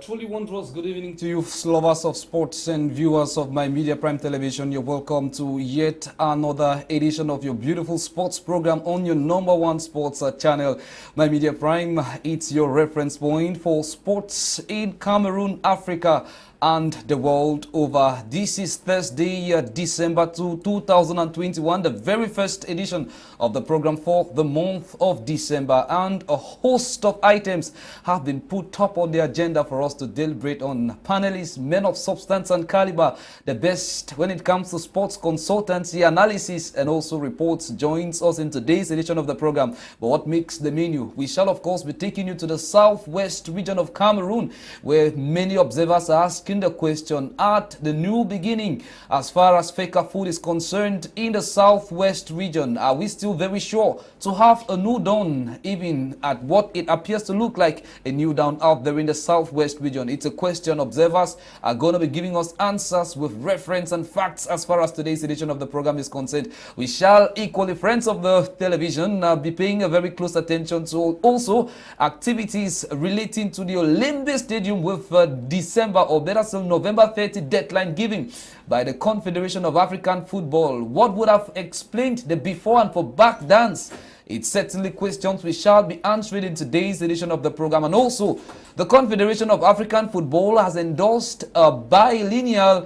truly wondrous good evening to you, lovers of sports and viewers of MyMedia Prime Television. You're welcome to yet another edition of your beautiful sports program on your #1 sports channel, MyMedia Prime. It's your reference point for sports in Cameroon, Africa, and the world over. This is Thursday, December 2, 2021, the very first edition of the program for the month of December, and a host of items have been put up on the agenda for us to deliberate on. Panelists, men of substance and caliber, the best when it comes to sports consultancy, analysis, and also reports joins us in today's edition of the program. But what makes the menu? We shall, of course, be taking you to the southwest region of Cameroon, where many observers are asking the question, at the new beginning as far as Feka food is concerned in the southwest region, are we still very sure to have a new dawn, even at what it appears to look like a new dawn out there in the southwest region? It's a question observers are going to be giving us answers with reference and facts as far as today's edition of the program is concerned. We shall equally, friends of the television, be paying a very close attention to also activities relating to the Olembe Stadium with December, or better still November 30 deadline given by the Confederation of African Football. What would have explained the before and for back dance? It's certainly questions we shall be answering in today's edition of the program. And also, the Confederation of African Football has endorsed a bilineal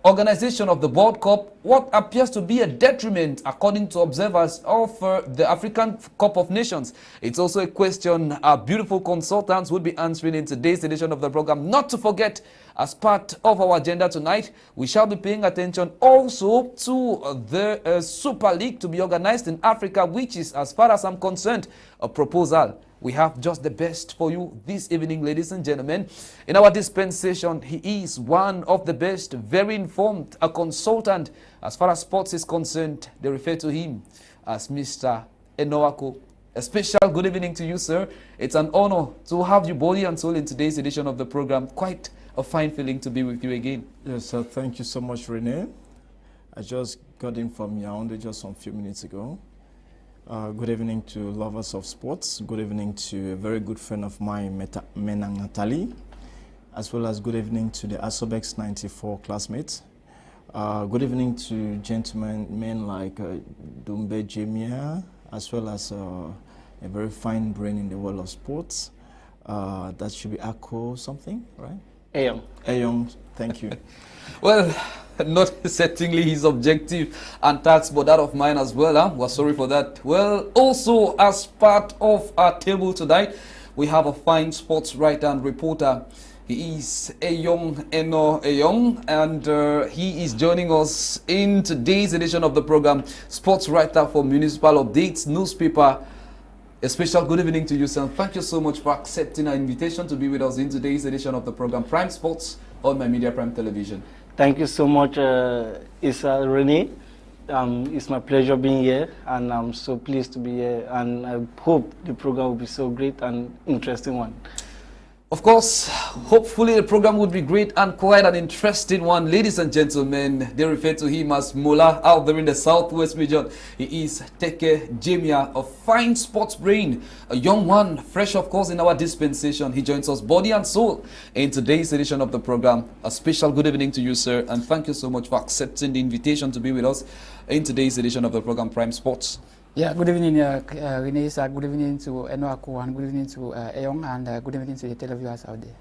organization of the World Cup, what appears to be a detriment, according to observers, of the African Cup of Nations. It's also a question our beautiful consultants will be answering in today's edition of the program. Not to forget, as part of our agenda tonight, we shall be paying attention also to the Super League to be organized in Africa, which is, as far as I'm concerned, a proposal. We have just the best for you this evening, ladies and gentlemen. In our dispensation, he is one of the best, very informed, a consultant. As far as sports is concerned, they refer to him as Mr. Enoako. A special good evening to you, sir. It's an honor to have you body and soul in today's edition of the program. Quite a fine feeling to be with you again. Yes, sir. Thank you so much, Rene. I just got in from Yaoundé just some few minutes ago. Good evening to lovers of sports. Good evening to a very good friend of mine, Menang Nathalie, as well as good evening to the Asobex 94 classmates. Good evening to gentlemen, men like Dumbe Jemia, as well as a very fine brain in the world of sports. That should be Ako something, right? Ayong. Ayong, thank you. Well, not certainly his objective and task, but that of mine as well. Huh? We're sorry for that. Well, also as part of our table tonight, we have a fine sports writer and reporter. He is Ayong Eno Ayong, and he is joining us in today's edition of the program. Sports writer for Municipal Updates newspaper. A special good evening to you, sir. Thank you so much for accepting our invitation to be with us in today's edition of the program Prime Sports on MyMedia Prime Television. Thank you so much, Isah, Rene. It's my pleasure being here, and I'm so pleased to be here, and I hope the program will be so great and interesting one. Of course, hopefully the program would be great and quite an interesting one. Ladies and gentlemen, they refer to him as Mola out there in the southwest region. He is Teke Jemia, a fine sports brain, a young one, fresh of course in our dispensation. He joins us body and soul in today's edition of the program. A special good evening to you, sir, and thank you so much for accepting the invitation to be with us in today's edition of the program Prime Sports. Yeah, good evening, Rene. Good evening to Enoako, and good evening to Ayong, and good evening to the televiewers out there.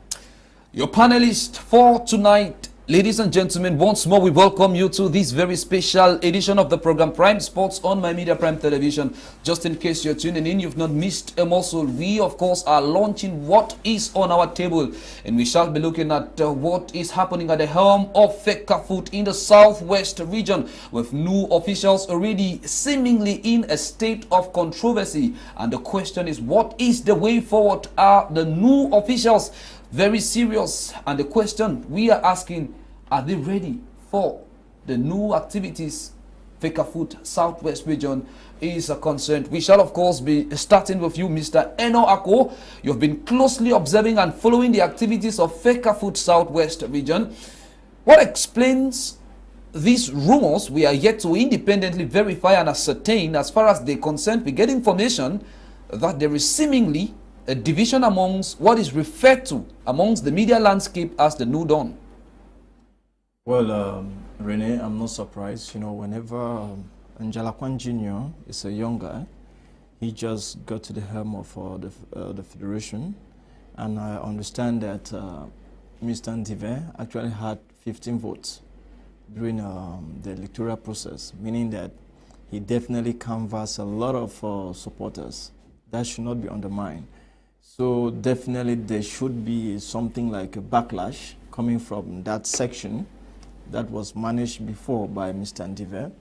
Your panelist for tonight, ladies and gentlemen, once more we welcome you to this very special edition of the program Prime Sports on MyMedia Prime Television. Just in case you're tuning in, you've not missed a morsel. We, of course, are launching what is on our table, and we shall be looking at what is happening at the helm of Feka Foot in the southwest region, with new officials already seemingly in a state of controversy. And the question is, what is the way forward? Are the new officials very serious? And the question we are asking, are they ready for the new activities Feka Foot Southwest region is concerned? We shall of course be starting with you, Mr. Eno Ako. You've been closely observing and following the activities of Feka Foot Southwest region. What explains these rumors? We are yet to independently verify and ascertain. As far as they're concerned, we get information that there is seemingly a division amongst what is referred to amongst the media landscape as the New Dawn? Well, Rene, I'm not surprised. You know, whenever Nsungkikang Jr. is a young guy, he just got to the helm of the federation, and I understand that Mr. Ndive actually had 15 votes during the electoral process, meaning that he definitely canvassed a lot of supporters. That should not be undermined. So definitely there should be something like a backlash coming from that section that was managed before by Mr. Ndive.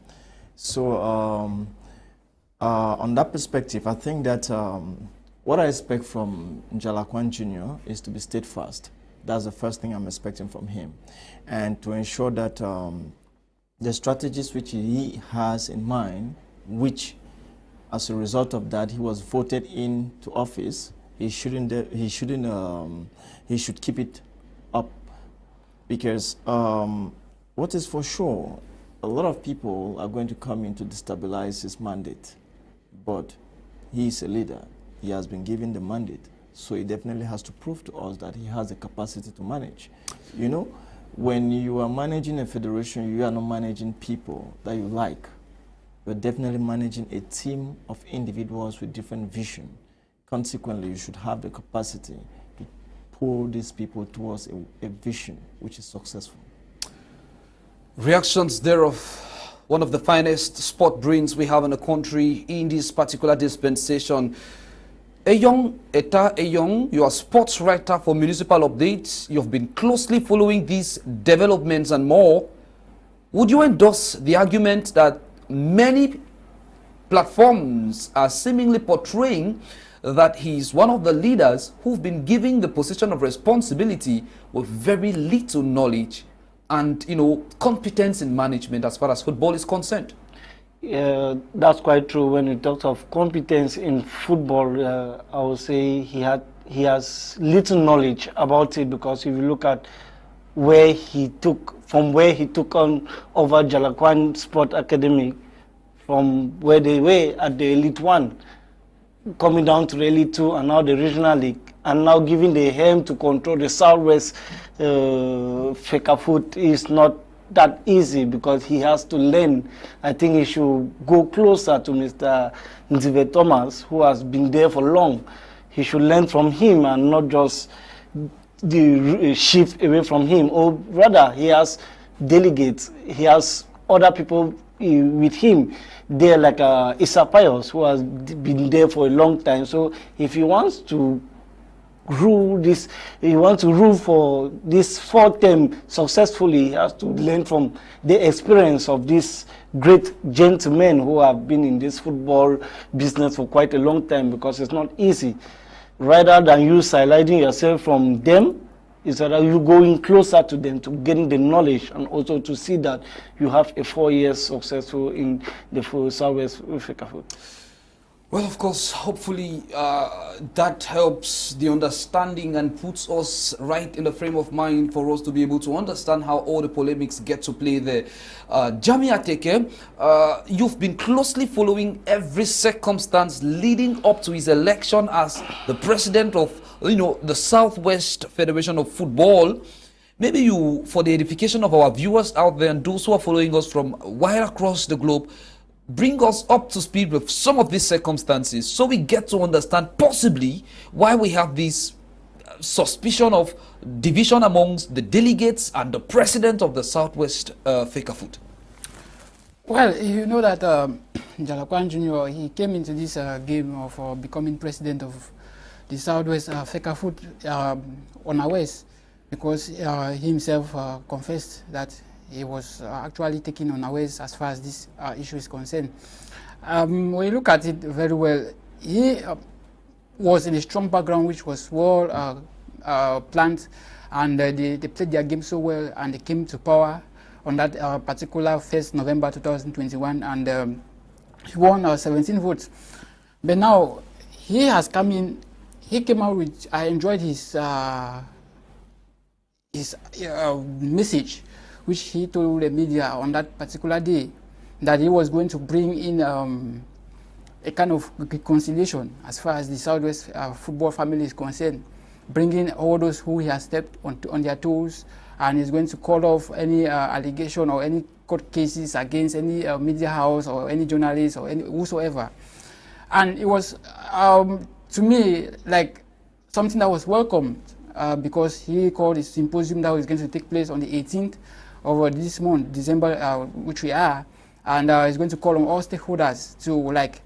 So on that perspective, I think that what I expect from Nsungkikang Jr. is to be steadfast. That's the first thing I'm expecting from him. And to ensure that the strategies which he has in mind, which as a result of that he was voted into office, he should keep it up. Because what is for sure, a lot of people are going to come in to destabilize his mandate. But he is a leader. He has been given the mandate. So he definitely has to prove to us that he has the capacity to manage. You know, when you are managing a federation, you are not managing people that you like. You're definitely managing a team of individuals with different vision. Consequently, you should have the capacity to pull these people towards a vision which is successful. Reactions thereof, one of the finest sport brains we have in the country in this particular dispensation. Eyong, you are sports writer for Municipal Updates. You've been closely following these developments and more. Would you endorse the argument that many platforms are seemingly portraying that he's one of the leaders who've been given the position of responsibility with very little knowledge and, you know, competence in management as far as football is concerned? Yeah, that's quite true. When you talk of competence in football, I would say he has little knowledge about it, because if you look at where he took on over Nsungkikang Sport Academy, from where they were at the Elite 1, coming down to the Elite 2 and now the Regional League, and now giving the helm to control the Southwest Fecafoot is not that easy, because he has to learn. I think he should go closer to Mr. Ndive Thomas, who has been there for long. He should learn from him and not just shift away from him, or rather he has delegates, he has other people with him there, like Isah, who has been there for a long time. So if he wants to rule this, he wants to rule for this 4th term successfully, he has to learn from the experience of these great gentlemen who have been in this football business for quite a long time, because it's not easy. Rather than you sidelining yourself from them, is that you going closer to them to getting the knowledge, and also to see that you have a 4 years successful in the Southwest Fecafoot. Well, of course, hopefully that helps the understanding and puts us right in the frame of mind for us to be able to understand how all the polemics get to play there. Jami Ateke, you've been closely following every circumstance leading up to his election as the president of, you know, the Southwest Federation of Football. Maybe you, for the edification of our viewers out there and those who are following us from wide across the globe, bring us up to speed with some of these circumstances so we get to understand possibly why we have this suspicion of division amongst the delegates and the president of the Southwest Fecafoot. Well, you know that Nsungkikang Jr., he came into this game of becoming president of the Southwest Fecafoot unawares, because he himself confessed that he was actually taken unawares as far as this issue is concerned. When you look at it very well, he was in a strong background which was well planned, and they played their game so well, and they came to power on that particular 1st November 2021, and he won 17 votes. But now he has come in, he came out with, I enjoyed his message, which he told the media on that particular day, that he was going to bring in a a kind of reconciliation as far as the Southwest football family is concerned, bringing all those who he has stepped on their toes, and is going to call off any allegation or any court cases against any media house or any journalist or any whosoever. And it was, to me, like something that was welcomed because he called a symposium that was going to take place on the 18th of this month, December, which we are, and he's going to call on all stakeholders to like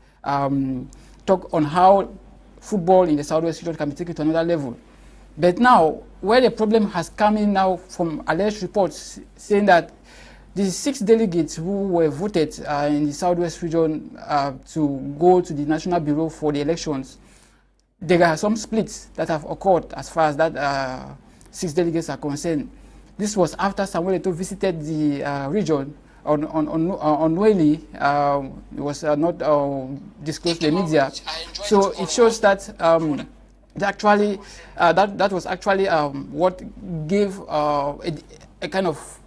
talk on how football in the Southwest region can be taken to another level. But now, where the problem has come in now from alleged reports saying that the 6 delegates who were voted in the Southwest region to go to the National Bureau for the elections, there are some splits that have occurred as far as that 6 delegates are concerned. This was after Samuel Eto'o visited the region unknowingly. It was not disclosed to the media. So it shows that that was actually what gave a kind of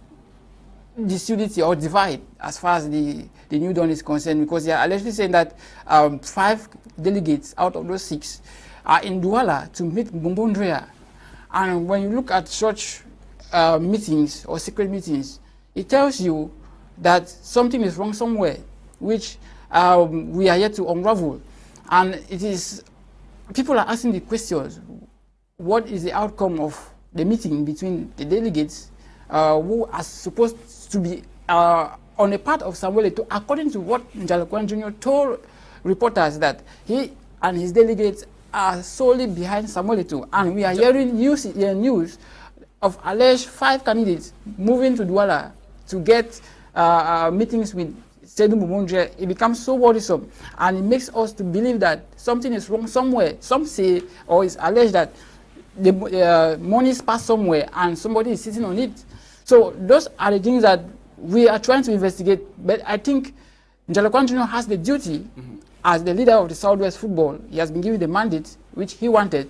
disunity or divide as far as the New Dawn is concerned, because they are allegedly saying that 5 delegates out of those 6 are in Douala to meet Bombondrea. And when you look at such meetings or secret meetings, it tells you that something is wrong somewhere, which we are yet to unravel. And it is, people are asking the questions, what is the outcome of the meeting between the delegates who are supposed to be on a part of Samuel Eto'o, according to what Nsungkikang Jr. told reporters, that he and his delegates are solely behind Samuel Eto'o. And we are hearing news of alleged 5 candidates moving to Douala to get meetings with Seydou Bombondrea. It becomes so worrisome, and it makes us to believe that something is wrong somewhere. Some say, or it's alleged, that the money is passed somewhere and somebody is sitting on it. So those are the things that we are trying to investigate. But I think Nsungkikang Jr. has the duty, as the leader of the Southwest football. He has been given the mandate which he wanted.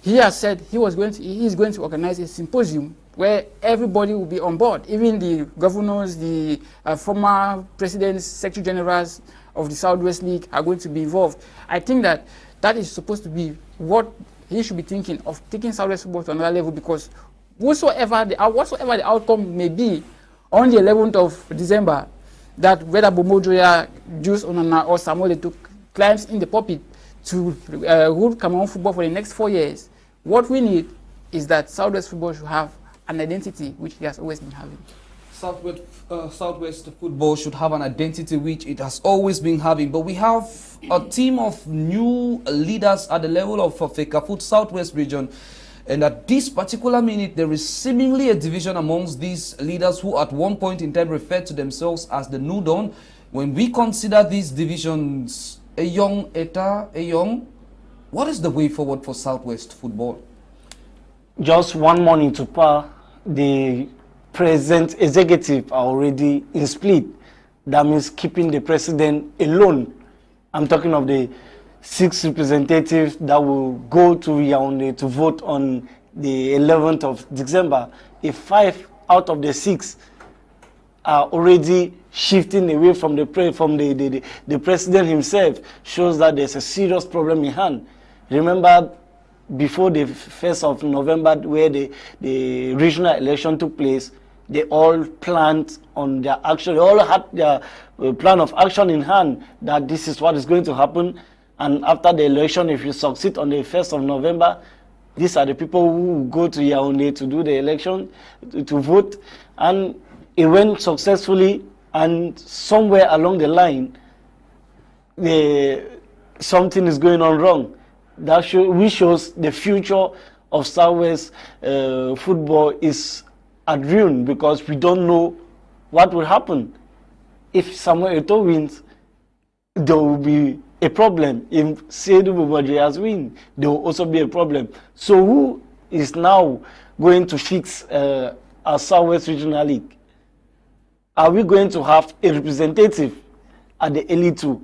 He has said he is going to organize a symposium where everybody will be on board, even the governors, the former presidents, secretary generals of the Southwest League are going to be involved. I think that that is supposed to be what he should be thinking of, taking Southwest football to another level, because whatsoever the outcome may be on the 11th of December, that whether Bombondrea, Juice Onana or Samuel Eto'o climbs in the pulpit to rule Cameroon football for the next 4 years, what we need is that Southwest football should have an identity which it has always been having. Southwest football should have an identity which it has always been having, but we have a team of new leaders at the level of Fecafoot Southwest region, and at this particular minute there is seemingly a division amongst these leaders who at one point in time referred to themselves as the New Dawn. When we consider these divisions, what is the way forward for Southwest football? Just 1 morning to par, the present executive are already in split. That means keeping the president alone. I'm talking of the 6 representatives that will go to Yaoundé to vote on the 11th of December. If 5 out of the 6 are already shifting away from the president himself, shows that there's a serious problem in hand. Remember, before the 1st of November, where the regional election took place, they all planned on their action. They all had their plan of action in hand, that this is what is going to happen. And after the election, if you succeed on the 1st of November, these are the people who go to Yaoundé to do the election, to vote. And it went successfully, and somewhere along the line, something is going on wrong. That shows the future of Southwest football is at ruin, because we don't know what will happen. If Samuel Eto'o wins, there will be a problem. If Seydou Bombondrea wins, there will also be a problem. So who is now going to fix our Southwest Regional League? Are we going to have a representative at the Elite 2?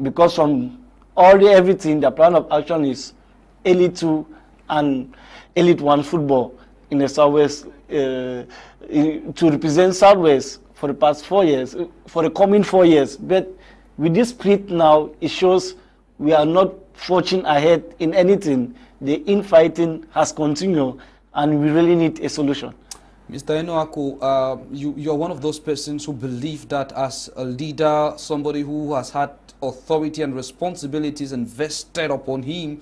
Because from everything, the plan of action is Elite 2 and Elite 1 football in the Southwest, to represent Southwest for the past 4 years, for the coming 4 years. But with this split now, it shows we are not forging ahead in anything. The infighting has continued, and we really need a solution. Mr. Enoako, you are one of those persons who believe that as a leader, somebody who has had authority and responsibilities invested upon him,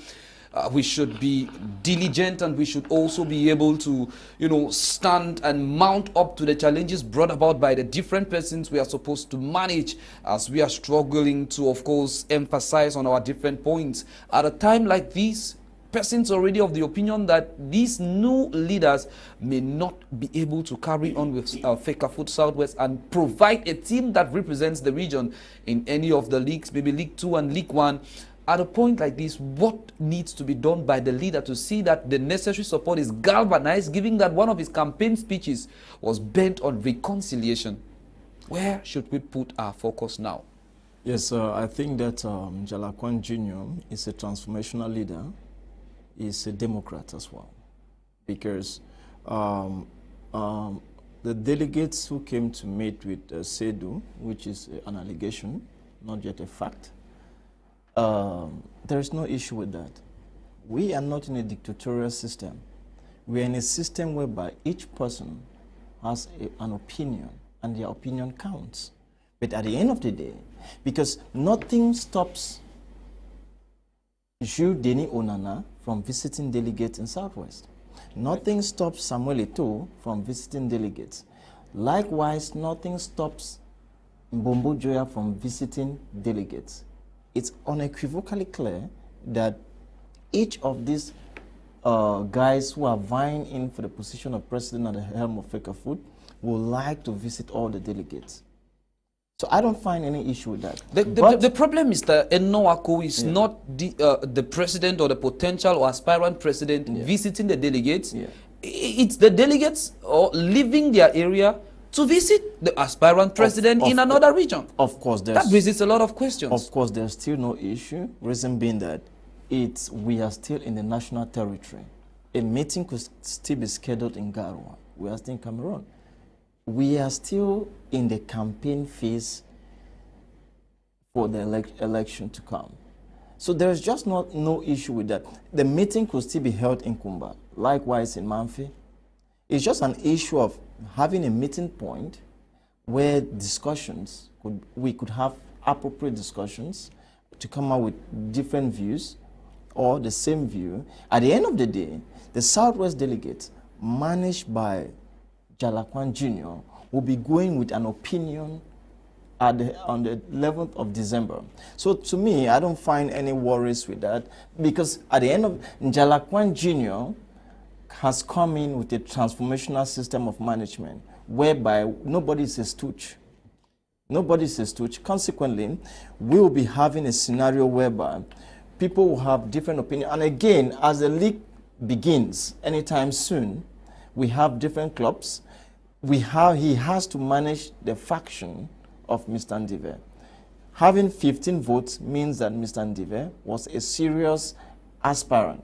we should be diligent, and we should also be able to, stand and mount up to the challenges brought about by the different persons we are supposed to manage as we are struggling to, of course, emphasize on our different points. At a time like this, persons already of the opinion that these new leaders may not be able to carry on with Fecafoot Southwest and provide a team that represents the region in any of the leagues, maybe League 2 and League 1. At a point like this, what needs to be done by the leader to see that the necessary support is galvanized, given that one of his campaign speeches was bent on reconciliation? Where should we put our focus now? Yes, I think that Jalakwan Jr. is a transformational leader. Is a Democrat as well, because the delegates who came to meet with Sedu, which is an allegation, not yet a fact, there is no issue with that. We are not in a dictatorial system. We are in a system whereby each person has an opinion, and their opinion counts. But at the end of the day, because nothing stops Jules Denis Onana from visiting delegates in Southwest. Nothing stops Samuel Eto'o from visiting delegates. Likewise, nothing stops Mbombo Joya from visiting delegates. It's unequivocally clear that each of these guys who are vying in for the position of president at the helm of Fecafoot would like to visit all the delegates. So I don't find any issue with that. The problem, Mr. Enoako, is not the president or the potential or aspirant president visiting the delegates. It's the delegates or leaving their area to visit the aspirant president in another region. Of course, that raises a lot of questions. Of course, there's still no issue. Reason being that we are still in the national territory. A meeting could still be scheduled in Garoua. We are still in Cameroon. We are still in the campaign phase for the election to come. So there's just no issue with that. The meeting could still be held in Kumba, likewise in Manfi. It's just an issue of having a meeting point where we could have appropriate discussions to come out with different views or the same view. At the end of the day, the Southwest delegates managed by Jalakwan Jr. will be going with an opinion on the 11th of December. So to me, I don't find any worries with that, because at the end of Jalakwan Jr. has come in with a transformational system of management whereby nobody is a stooge. Nobody is a stooge. Consequently, we will be having a scenario whereby people will have different opinions. And again, as the league begins anytime soon, we have different clubs. He has to manage the faction of Mr. Ndive. Having 15 votes means that Mr. Ndive was a serious aspirant.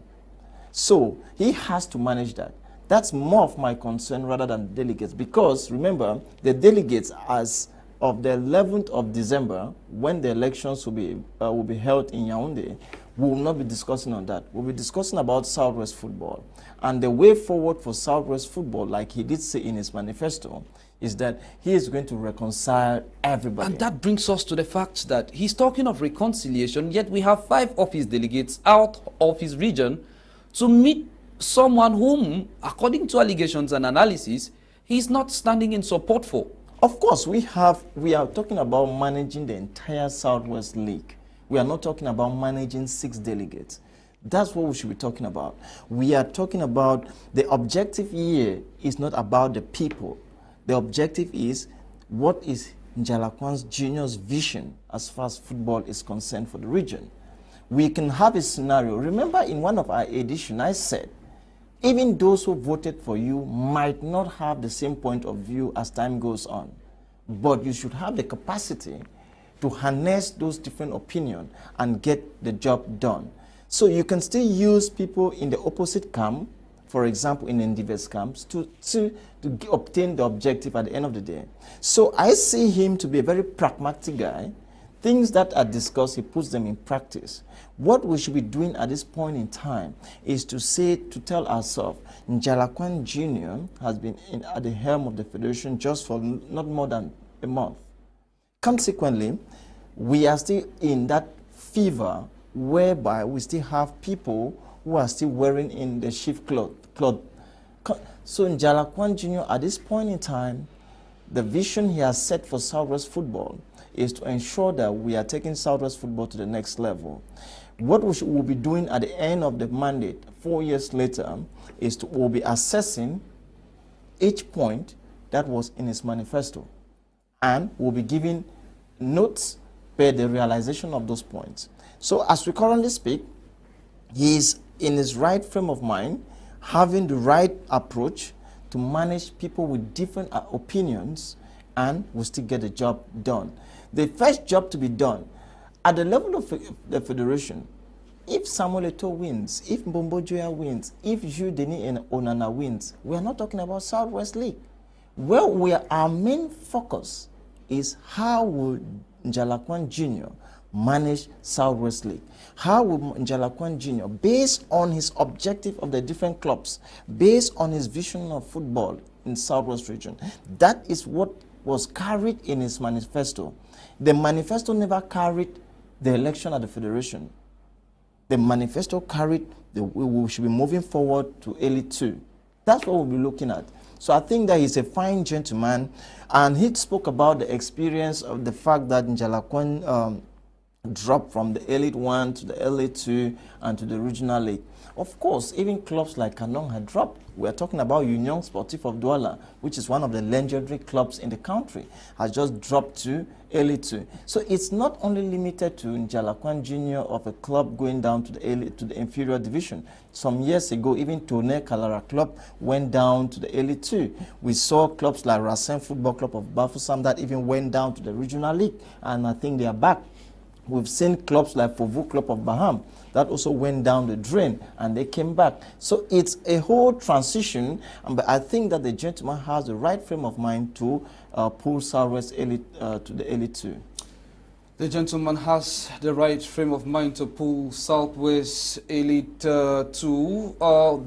So he has to manage that. That's more of my concern rather than delegates, because remember, the delegates as of the 11th of December, when the elections will be held in Yaoundé, we will not be discussing on that. We'll be discussing about Southwest football. And the way forward for Southwest football, like he did say in his manifesto, is that he is going to reconcile everybody. And that brings us to the fact that he's talking of reconciliation, yet we have 5 of his delegates out of his region to meet someone whom, according to allegations and analysis, he's not standing in support for. Of course, we are talking about managing the entire Southwest League. We are not talking about managing 6 delegates. That's what we should be talking about. We are talking about the objective here is not about the people. The objective is what is Jalakwan Jr.'s vision as far as football is concerned for the region. We can have a scenario. Remember, in one of our editions, I said, even those who voted for you might not have the same point of view as time goes on. But you should have the capacity to harness those different opinions and get the job done. So you can still use people in the opposite camp, for example, in Ndive's camps, to obtain the objective at the end of the day. So I see him to be a very pragmatic guy things that are discussed, he puts them in practice. What we should be doing at this point in time is to tell ourselves, Njalakwan Jr. has been at the helm of the Federation just for not more than a month. Consequently, we are still in that fever whereby we still have people who are still wearing in the sheaf cloth. So Njalakwan Jr. at this point in time, the vision he has set for Southwest football is to ensure that we are taking Southwest football to the next level. What we'll be doing at the end of the mandate, 4 years later, is we'll be assessing each point that was in his manifesto. And we'll be giving notes per the realization of those points. So as we currently speak, he is in his right frame of mind, having the right approach to manage people with different opinions, and will still get the job done. The first job to be done, at the level of the Federation, if Samuel Eto'o wins, if Mbombo Joya wins, if Jules Denis and Onana wins, we are not talking about Southwest League. Well, our main focus is how will Njalakwan Jr. manage Southwest League? How will Njalakwan Jr., based on his objective of the different clubs, based on his vision of football in Southwest region, that is what was carried in his manifesto. The manifesto never carried the election at the Federation. The manifesto carried we should be moving forward to Elite 2. That's what we'll be looking at. So I think that he's a fine gentleman, and he spoke about the experience of the fact that Njalakwan dropped from the Elite 1 to the Elite 2 and to the Regional League. Of course, even clubs like Kanong had dropped. We're talking about Union Sportif of Douala, which is one of the legendary clubs in the country, has just dropped to Elite 2. So it's not only limited to Njalakwan Jr. of a club going down to the inferior division. Some years ago, even Tone Kalara Club went down to the Elite 2. We saw clubs like Racine Football Club of Bafoussam that even went down to the Regional League, and I think they are back. We've seen clubs like Fovu Club of Baham that also went down the drain and they came back. So it's a whole transition, but I think that the gentleman has the right frame of mind to pull Southwest Elite to the Elite 2. The gentleman has the right frame of mind to pull Southwest Elite 2.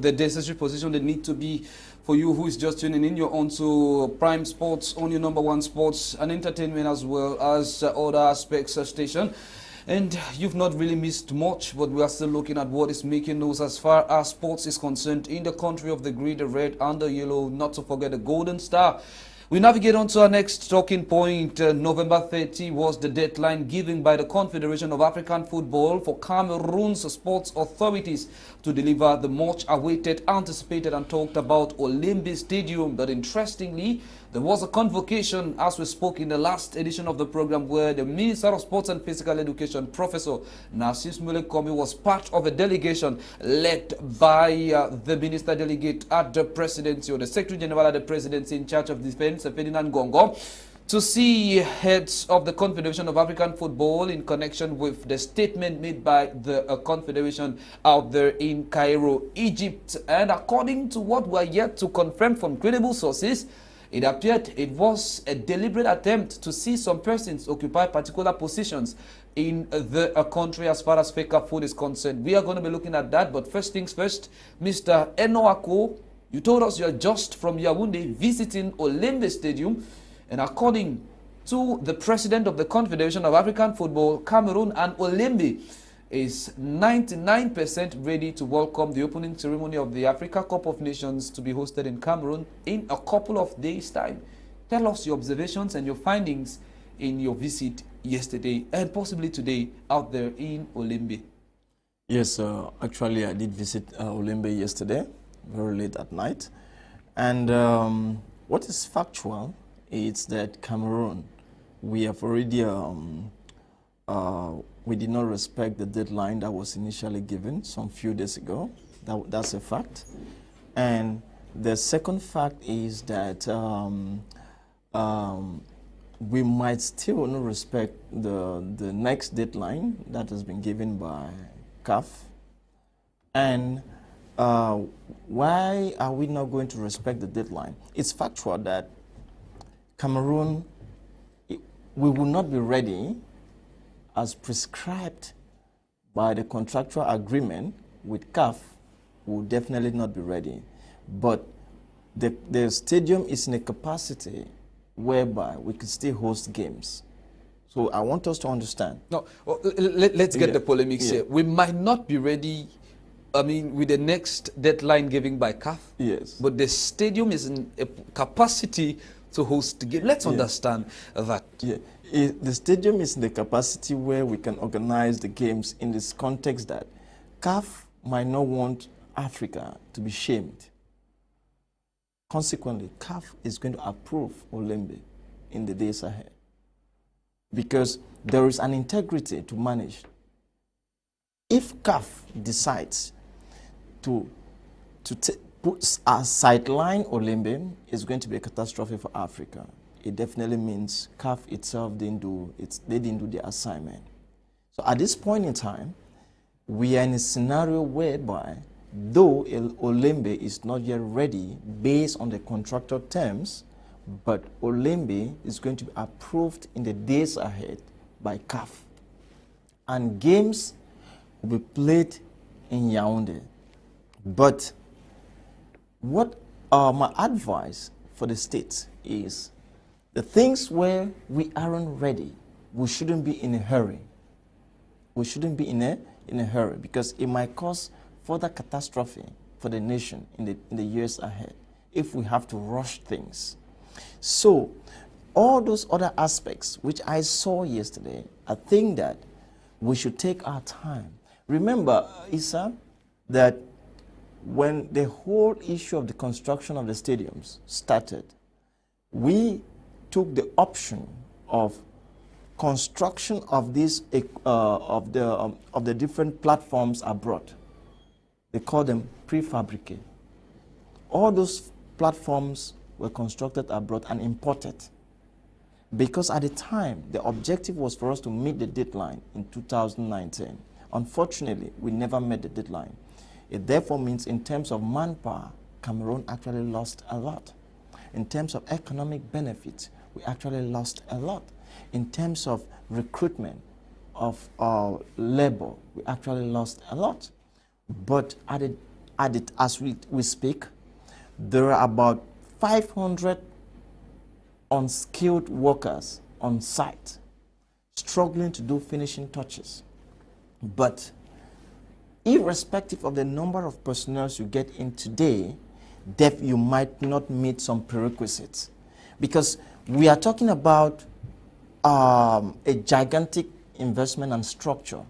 The necessary position they need to be. For you who is just tuning in, you're on to Prime Sports, on your #1 sports and entertainment, as well as other aspects of station. And you've not really missed much, but we are still looking at what is making news as far as sports is concerned in the country of the green, the red, and the yellow. Not to forget the Golden Star. We navigate on to our next talking point. November 30 was the deadline given by the Confederation of African Football for Cameroon's sports authorities to deliver the much-awaited, anticipated, and talked about Olembe Stadium. But interestingly, there was a convocation, as we spoke in the last edition of the program, where the Minister of Sports and Physical Education, Professor Narcisse Mulekomi, was part of a delegation led by the Minister Delegate at the Presidency, or the Secretary General at the Presidency in charge of defense, Ferdinand Gongo, to see heads of the Confederation of African Football in connection with the statement made by the Confederation out there in Cairo, Egypt. And according to what we are yet to confirm from credible sources, it appeared it was a deliberate attempt to see some persons occupy particular positions in the country as far as FECA food is concerned. We are going to be looking at that, but first things first, Mr. Enoako, you told us you are just from Yaoundé visiting Olembe Stadium, and according to the president of the Confederation of African Football, Cameroon and Olembe is 99% ready to welcome the opening ceremony of the Africa Cup of Nations to be hosted in Cameroon in a couple of days' time. Tell us your observations and your findings in your visit yesterday and possibly today out there in Olembe. Yes, actually I did visit Olembe yesterday, very late at night. And what is factual is that Cameroon, we have already we did not respect the deadline that was initially given some few days ago. That's a fact. And the second fact is that we might still not respect the next deadline that has been given by CAF. And why are we not going to respect the deadline? It's factual that Cameroon, we will not be ready as prescribed by the contractual agreement with CAF, will definitely not be ready. But the stadium is in a capacity whereby we can still host games. So I want us to understand. No, well, let's get the polemics here. We might not be ready, I mean, with the next deadline given by CAF. Yes. But the stadium is in a capacity to host the game. Let's understand that. Yeah. The stadium is in the capacity where we can organize the games in this context that CAF might not want Africa to be shamed. Consequently, CAF is going to approve Olembe in the days ahead because there is an integrity to manage. If CAF decides to put a sideline Olembe, it's going to be a catastrophe for Africa. It definitely means CAF itself they didn't do their assignment. So at this point in time, we are in a scenario whereby, though Olembe is not yet ready based on the contractual terms, but Olembe is going to be approved in the days ahead by CAF. And games will be played in Yaoundé. But what my advice for the states is, the things where we aren't ready, we shouldn't be in a hurry. We shouldn't be in a hurry because it might cause further catastrophe for the nation in the years ahead if we have to rush things. So all those other aspects which I saw yesterday, I think that we should take our time. Remember, Isah, that when the whole issue of the construction of the stadiums started, we took the option of construction of these of the different platforms abroad. They call them prefabricated. All those platforms were constructed abroad and imported because at the time the objective was for us to meet the deadline in 2019. Unfortunately, we never met the deadline. It therefore means in terms of manpower, Cameroon actually lost a lot. In terms of economic benefits, we actually lost a lot. In terms of recruitment of labor, we actually lost a lot. But as we speak, there are about 500 unskilled workers on site struggling to do finishing touches. But irrespective of the number of personnel you get in today, you might not meet some prerequisites. Because we are talking about a gigantic investment and structure.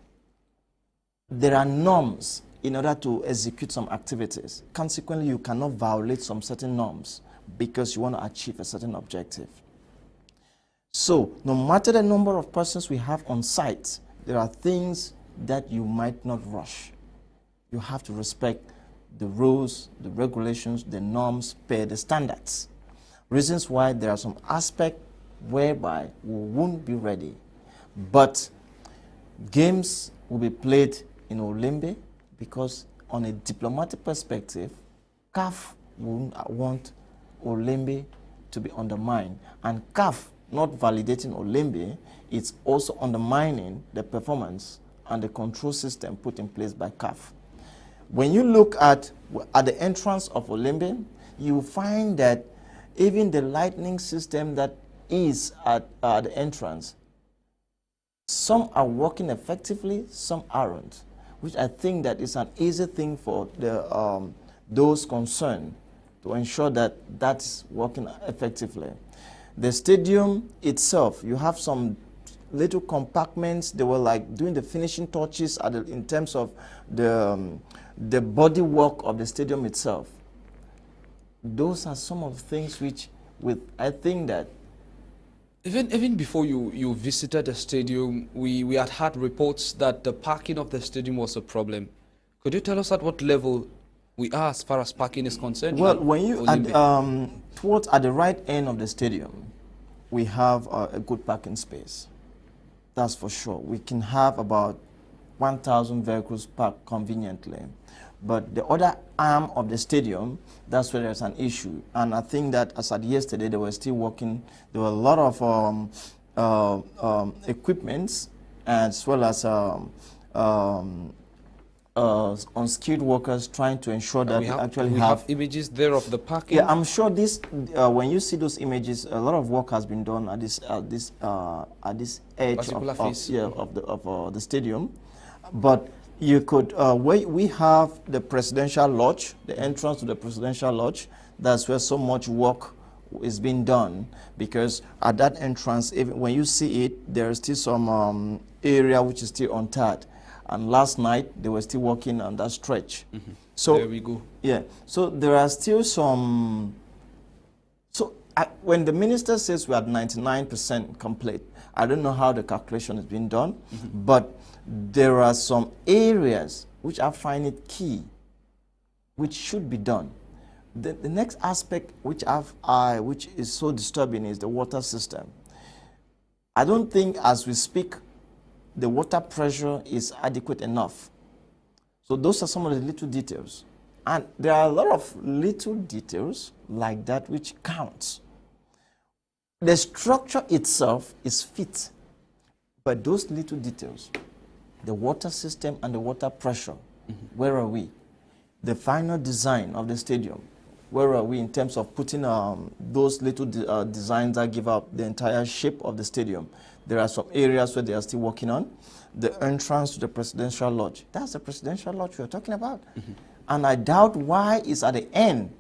There are norms in order to execute some activities. Consequently, you cannot violate some certain norms because you want to achieve a certain objective. So, no matter the number of persons we have on site, there are things that you might not rush. You have to respect the rules, the regulations, the norms, per the standards. Reasons why there are some aspects whereby we won't be ready. But games will be played in Olembe because on a diplomatic perspective, CAF won't want Olembe to be undermined. And CAF not validating Olembe, it's also undermining the performance and the control system put in place by CAF. When you look at the entrance of Olembe, you find that even the lighting system that is at the entrance, some are working effectively, some aren't, which I think that is an easy thing for those concerned to ensure that that's working effectively. The stadium itself, you have some little compartments. They were like doing the finishing touches in terms of the body work of the stadium itself. Those are some of the things which, I think that even before you visited the stadium, we had had reports that the parking of the stadium was a problem. Could you tell us at what level we are as far as parking is concerned? Well, when you at the right end of the stadium, we have a good parking space. That's for sure. We can have about 1,000 vehicles parked conveniently. But the other arm of the stadium, that's where there's an issue. And I think that as at yesterday, they were still working. There were a lot of equipments as well as unskilled workers trying to ensure that we have images there of the parking. Yeah, I'm sure this. When you see those images, a lot of work has been done at this edge of the stadium. But you could we have the presidential lodge, the entrance to the presidential lodge. That's where so much work is being done, because at that entrance, even when you see it, there is still some area which is still untarred. And last night, they were still working on that stretch. Mm-hmm. So there we go. Yeah. So there are still some. So when the minister says we are 99% complete, I don't know how the calculation is being done, mm-hmm. but there are some areas which I find it key, which should be done. The next aspect which is so disturbing is the water system. I don't think as we speak, the water pressure is adequate enough. So those are some of the little details. And there are a lot of little details like that which counts. The structure itself is fit, but those little details, the water system and the water pressure, mm-hmm. where are we? The final design of the stadium, where are we in terms of putting those little designs that give up the entire shape of the stadium? There are some areas where they are still working on. The entrance to the presidential lodge. That's the presidential lodge we're talking about. Mm-hmm. And I doubt why it's at the end.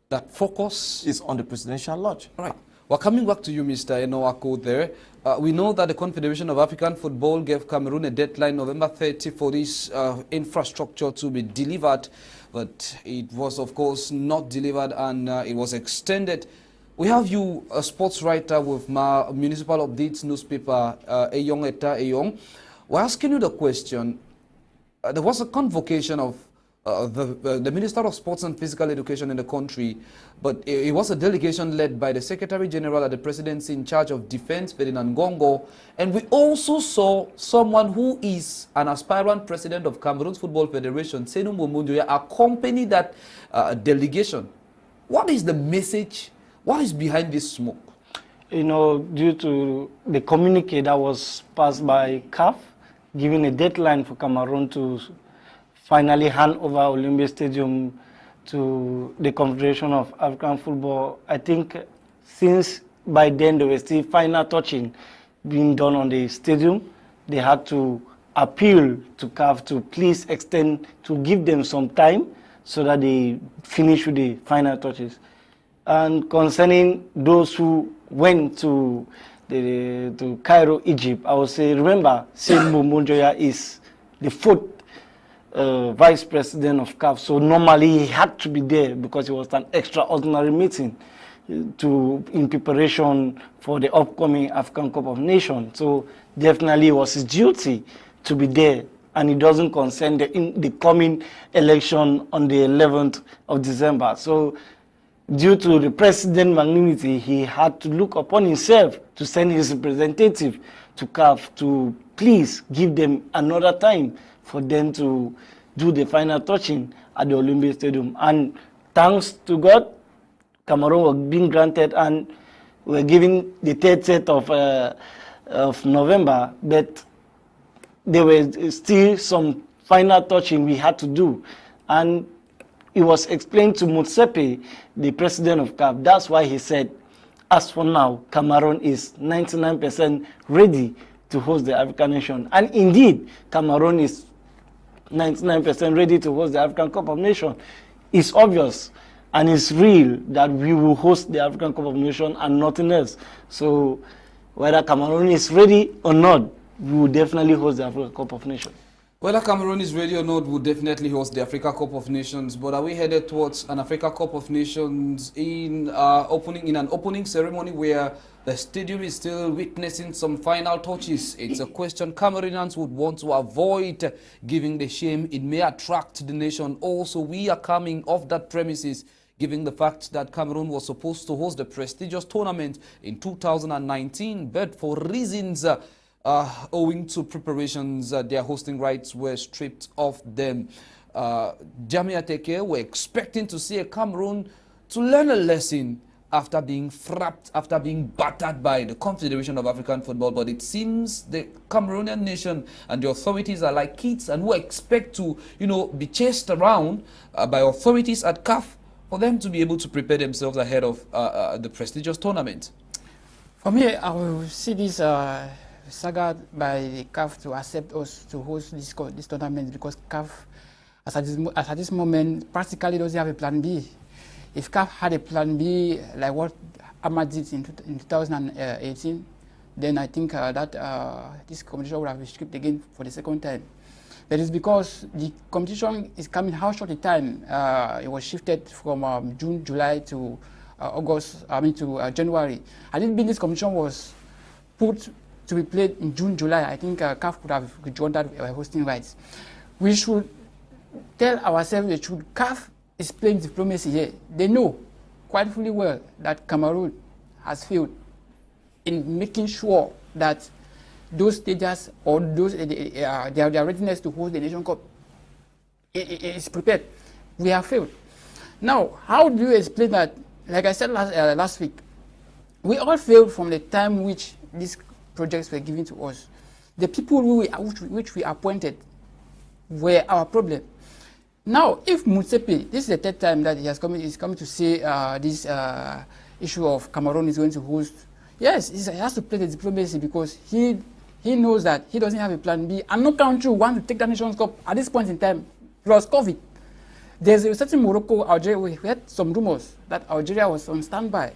That focus is on the presidential lodge. All right. Well, coming back to you, Mr. Enoako there, we know that the Confederation of African Football gave Cameroon a deadline, November 30, for this infrastructure to be delivered. But it was, of course, not delivered, and it was extended. We have you, a sports writer with my Municipal Updates newspaper, Eyong Eta Eyong. We're asking you the question. There was a convocation of the Minister of Sports and Physical Education in the country, but it was a delegation led by the Secretary General at the Presidency in charge of Defense, Ferdinand Gongo, and we also saw someone who is an aspirant president of Cameroon's Football Federation, Senu Momundoya, accompany that delegation. What is the message? What is behind this smoke? You know, due to the communique that was passed by CAF, giving a deadline for Cameroon to finally hand over Olympic Stadium to the Confederation of African Football, I think since by then there was still final touching being done on the stadium, they had to appeal to CAF to please extend, to give them some time so that they finish with the final touches. And concerning those who went to Cairo, Egypt, I would say, remember, Senu Momundoya is the fourth vice president of CAF, so normally he had to be there because it was an extraordinary meeting in preparation for the upcoming African Cup of Nations. So definitely it was his duty to be there, and it doesn't concern the coming election on the 11th of December. So due to the president's magnanimity, he had to look upon himself to send his representative to CAF to please give them another time for them to do the final touching at the Olympic Stadium. And thanks to God, Cameroon was being granted, and we're giving the third set of November, but there were still some final touching we had to do. And it was explained to Motsepe, the president of CAF. That's why he said, as for now, Cameroon is 99% ready to host the African nation. And indeed, Cameroon is 99% ready to host the African Cup of Nations. It's obvious and it's real that we will host the African Cup of Nations and nothing else. So whether Cameroon is ready or not, we will definitely host the African Cup of Nations. Whether Cameroon is ready or not, we'll definitely host the Africa Cup of Nations. But are we headed towards an Africa Cup of Nations in an opening ceremony where the stadium is still witnessing some final touches? It's a question Cameroonians would want to avoid giving the shame it may attract the nation. Also, we are coming off that premises, given the fact that Cameroon was supposed to host the prestigious tournament in 2019, but for reasons owing to preparations, their hosting rights were stripped of them. Jamia Teke, we're expecting to see a Cameroon to learn a lesson after being frapped, after being battered by the Confederation of African Football. But it seems the Cameroonian nation and the authorities are like kids and who expect to, be chased around by authorities at CAF for them to be able to prepare themselves ahead of the prestigious tournament. For me, I will see this saga by the CAF to accept us to host this tournament, because CAF, as at this moment, practically doesn't have a plan B. If CAF had a plan B, like what Ahmad did in 2018, then I think that this competition would have been skipped again for the second time. That is because the competition is coming how short a time. It was shifted from June, July to January. Had it been this competition was put to be played in June, July, I think CAF could have withdrawn that hosting rights. We should tell ourselves the truth. CAF is playing diplomacy here. They know quite fully well that Cameroon has failed in making sure that those stages or those their readiness to host the Nation Cup is prepared. We have failed. Now, how do you explain that? Like I said last week, we all failed from the time which these projects were given to us. The people which we appointed were our problem. Now, if Mutsepe, this is the third time that he's coming to say this issue of Cameroon is going to host. Yes, he has to play the diplomacy, because he knows that he doesn't have a plan B, and no country wants to take the Nations Cup at this point in time, plus COVID. There's a certain Morocco, Algeria, we had some rumors that Algeria was on standby,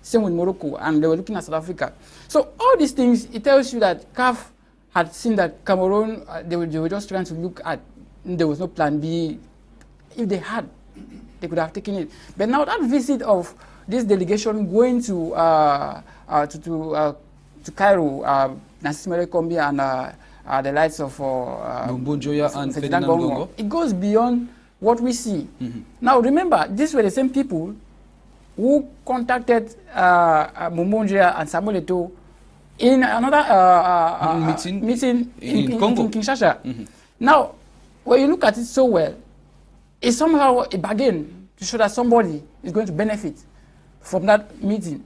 same with Morocco, and they were looking at South Africa. So all these things, it tells you that CAF had seen that Cameroon, they were just trying to look at, there was no plan B. If they had, they could have taken it. But now that visit of this delegation going to Cairo, Nancy Kombi and the likes of Mbonjoya and Ferdinand Gongo, it goes beyond what we see. Now remember, these were the same people who contacted Mbonjoya and Samuel Eto'o in another meeting in Kinshasa. Now, when you look at it so well, it's somehow a bargain to show that somebody is going to benefit from that meeting.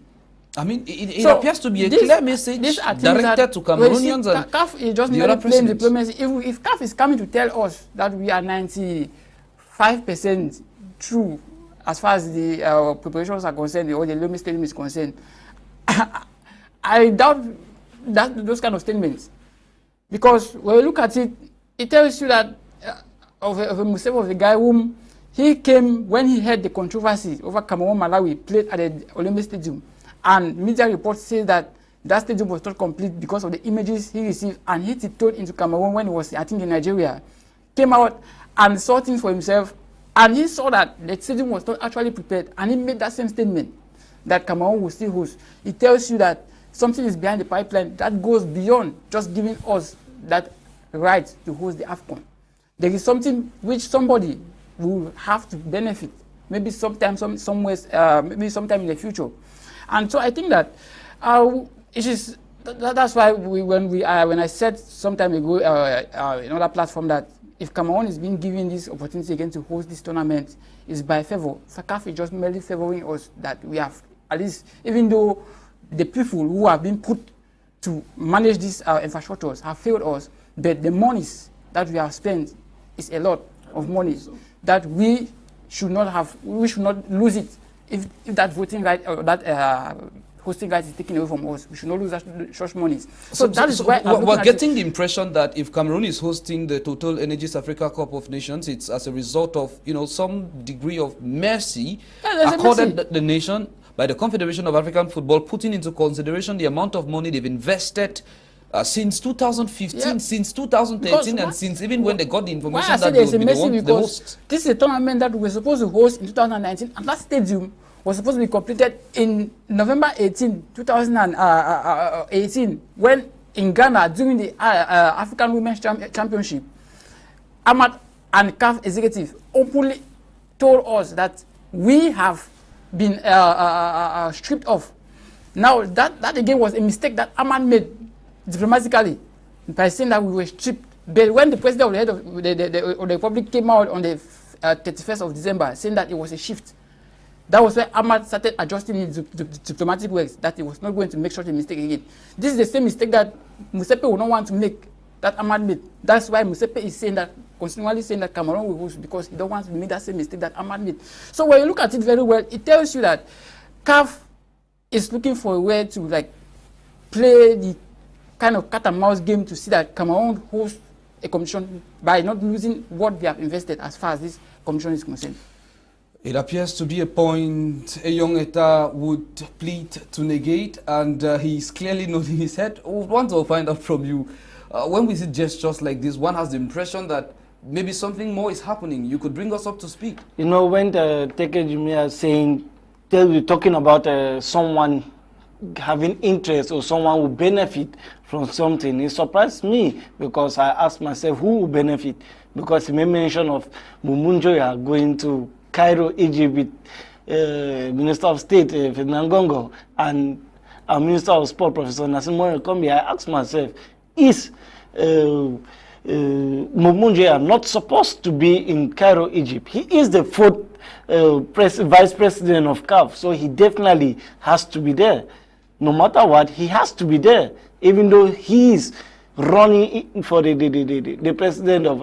I mean, it appears to be a clear message directed to Cameroonians and CAF is just merely playing diplomacy. If CAF is coming to tell us that we are 95% true as far as the preparations are concerned, or the Lomé Stadium is concerned, I doubt those kind of statements. Because when you look at it, it tells you that of a guy whom he came when he heard the controversy over Cameroon Malawi played at the Olympic Stadium, and media reports say that that stadium was not complete because of the images he received, and he tiptoed into Cameroon when he was, I think, in Nigeria, came out and saw things for himself, and he saw that the stadium was not actually prepared, and he made that same statement that Cameroon will still host. It tells you that something is behind the pipeline that goes beyond just giving us that right to host the AFCON. There is something which somebody will have to benefit, maybe sometime, maybe sometime in the future. And so I think that that's why when I said some time ago in another platform that if Cameroon is being given this opportunity again to host this tournament, is by favor. CAF is just merely favoring us that we have, at least, even though the people who have been put to manage these infrastructures have failed us, but the monies that we have spent is a lot of money that we should not lose it if that voting right or that hosting rights is taken away from us. We should not lose such monies. So that is why we're getting the impression that if Cameroon is hosting the Total Energies Africa Cup of Nations, it's as a result of some degree of mercy accorded the nation by the Confederation of African Football, putting into consideration the amount of money they've invested since 2015, since 2013, and since even when they got the information that they would be the host. This is a tournament that we were supposed to host in 2019, and that stadium was supposed to be completed in November 18, 2018, when in Ghana, during the African Women's Championship, Ahmad and CAF executive openly told us that we have been stripped off. Now, that again was a mistake that Ahmad made diplomatically by saying that we were stripped. But when the president of the head of the Republic came out on the 31st of December saying that it was a shift, That was where Ahmad started adjusting his diplomatic works, that he was not going to make such a mistake again. This is the same mistake that Musepe would not want to make, that Ahmad made. That's why Musepe is saying that, continually saying that Cameroon will host, because he don't want to make that same mistake that Ahmad made. So when you look at it very well, it tells you that CAF is looking for a way to like play the kind of cat and mouse game to see that Cameroon hosts a commission by not losing what they have invested as far as this commission is concerned. It appears to be a point a young Eta would plead to negate, and he's clearly nodding his head. I want to find out from you, when we see gestures like this, one has the impression that maybe something more is happening. You could bring us up to speed. You know, when the Teke Jumia is saying, talking about someone having interest or someone who benefit from something, it surprised me, because I asked myself who will benefit, because he made mention of Mumunjoya going to Cairo, Egypt with Minister of State Fernangongo and our Minister of Sport, Professor Nasimo Kombi. I asked myself, is Mumunjoya not supposed to be in Cairo, Egypt? He is the fourth vice president of CAF, so he definitely has to be there. No matter what, he has to be there, even though he is running for the president of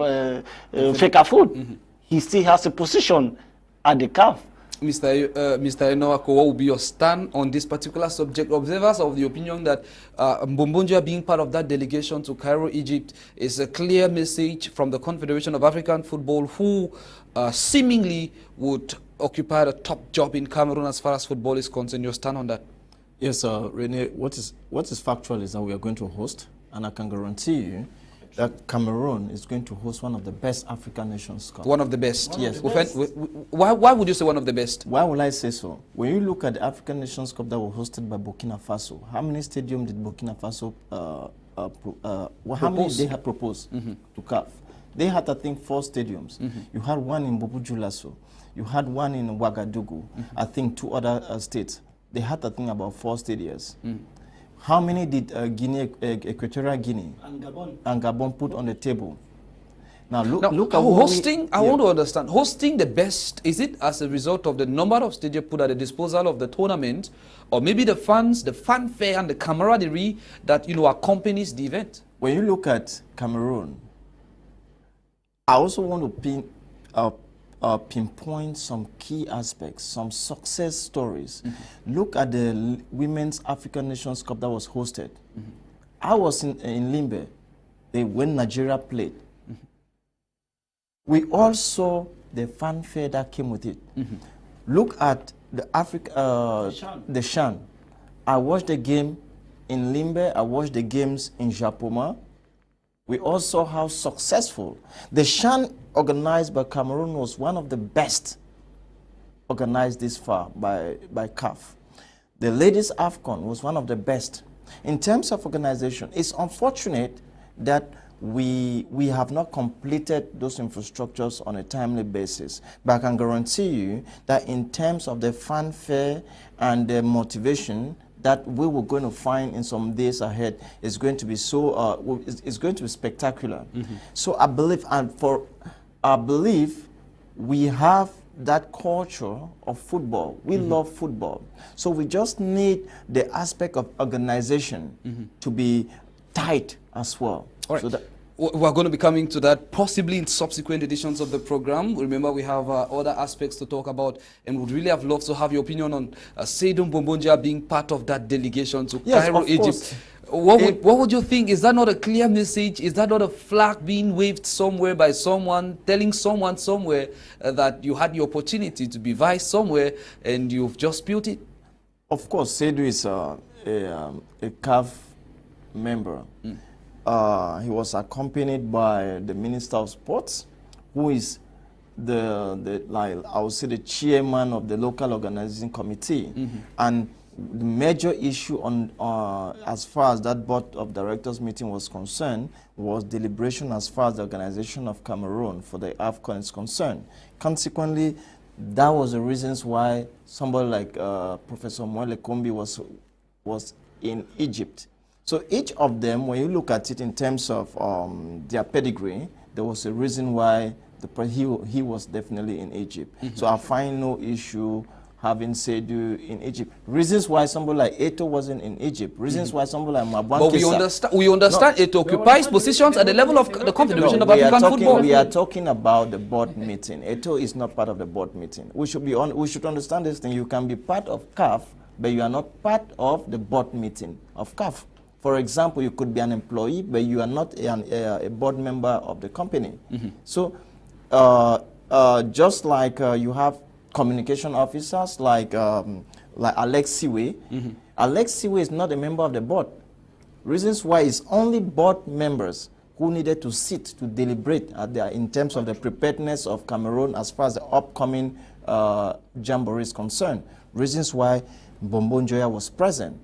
FECAFOOT. He still has a position at the CAF. Mr. Enowako, what will be your stand on this particular subject? Observers of the opinion that Mumunjoya being part of that delegation to Cairo, Egypt, is a clear message from the Confederation of African Football, who seemingly would occupy the top job in Cameroon as far as football is concerned. Your stand on that? Yes, Rene, what is factual is that we are going to host, and I can guarantee you that Cameroon is going to host one of the best African Nations Cup. One of the best? Yes. Why would you say one of the best? Why would I say so? When you look at the African Nations Cup that was hosted by Burkina Faso, how many stadiums did Burkina Faso, how many they had proposed to CAF? They had, I think, 4 stadiums. You had one in Bobo-Dioulasso. You had one in Ouagadougou. I think 2 other states. They had, I think, about 4 stadiums. How many did Equatorial Guinea and Gabon put on the table? Now look at hosting. I want to understand. Hosting the best, is it as a result of the number of stadiums put at the disposal of the tournament, or maybe the fans, the fanfare, and the camaraderie that accompanies the event? When you look at Cameroon, I also want to pinpoint some key aspects, some success stories. Look at the Women's African Nations Cup that was hosted. I was in Limbe when Nigeria played. We all saw the fanfare that came with it. Look at the Shan. I watched the game in Limbe. I watched the games in Japoma. We all saw how successful the Shan organized by Cameroon was one of the best organized this far by CAF. The ladies AFCON was one of the best. In terms of organization, it's unfortunate that we have not completed those infrastructures on a timely basis. But I can guarantee you that in terms of the fanfare and the motivation that we were going to find in some days ahead is going to be so it's going to be spectacular. So I believe we have that culture of football. We love football. So we just need the aspect of organization to be tight as well. All right. So that we're going to be coming to that possibly in subsequent editions of the program. Remember, we have other aspects to talk about, and would really have loved to have your opinion on Seydou Mumunjoya being part of that delegation to Cairo, Egypt. What would you think? Is that not a clear message? Is that not a flag being waved somewhere by someone, telling someone somewhere that you had the opportunity to be vice somewhere and you've just built it? Of course, Seydou is a CAF member. He was accompanied by the Minister of Sports, who is I would say the chairman of the local organizing committee. And the major issue on as far as that board of directors meeting was concerned was deliberation as far as the organization of Cameroon for the AFCON is concerned. Consequently, that was the reasons why somebody like Professor Mwele Kombi was in Egypt. So each of them, when you look at it in terms of their pedigree, there was a reason why he was definitely in Egypt. So I find no issue having Seydou in Egypt. Reasons why somebody like Eto'o wasn't in Egypt. Reasons why somebody like Mabwan But we understand Eto'o occupies positions at the level of the Confederation of African Football. We are talking about the board meeting. Eto'o is not part of the board meeting. We should understand this thing. You can be part of CAF, but you are not part of the board meeting of CAF. For example, you could be an employee, but you are not a board member of the company. So, just like you have communication officers like Alex Siwe. Alex Siwe is not a member of the board. Reasons why it's only board members who needed to sit to deliberate in terms of the preparedness of Cameroon as far as the upcoming Jamboree is concerned. Reasons why Bombo Njoya was present.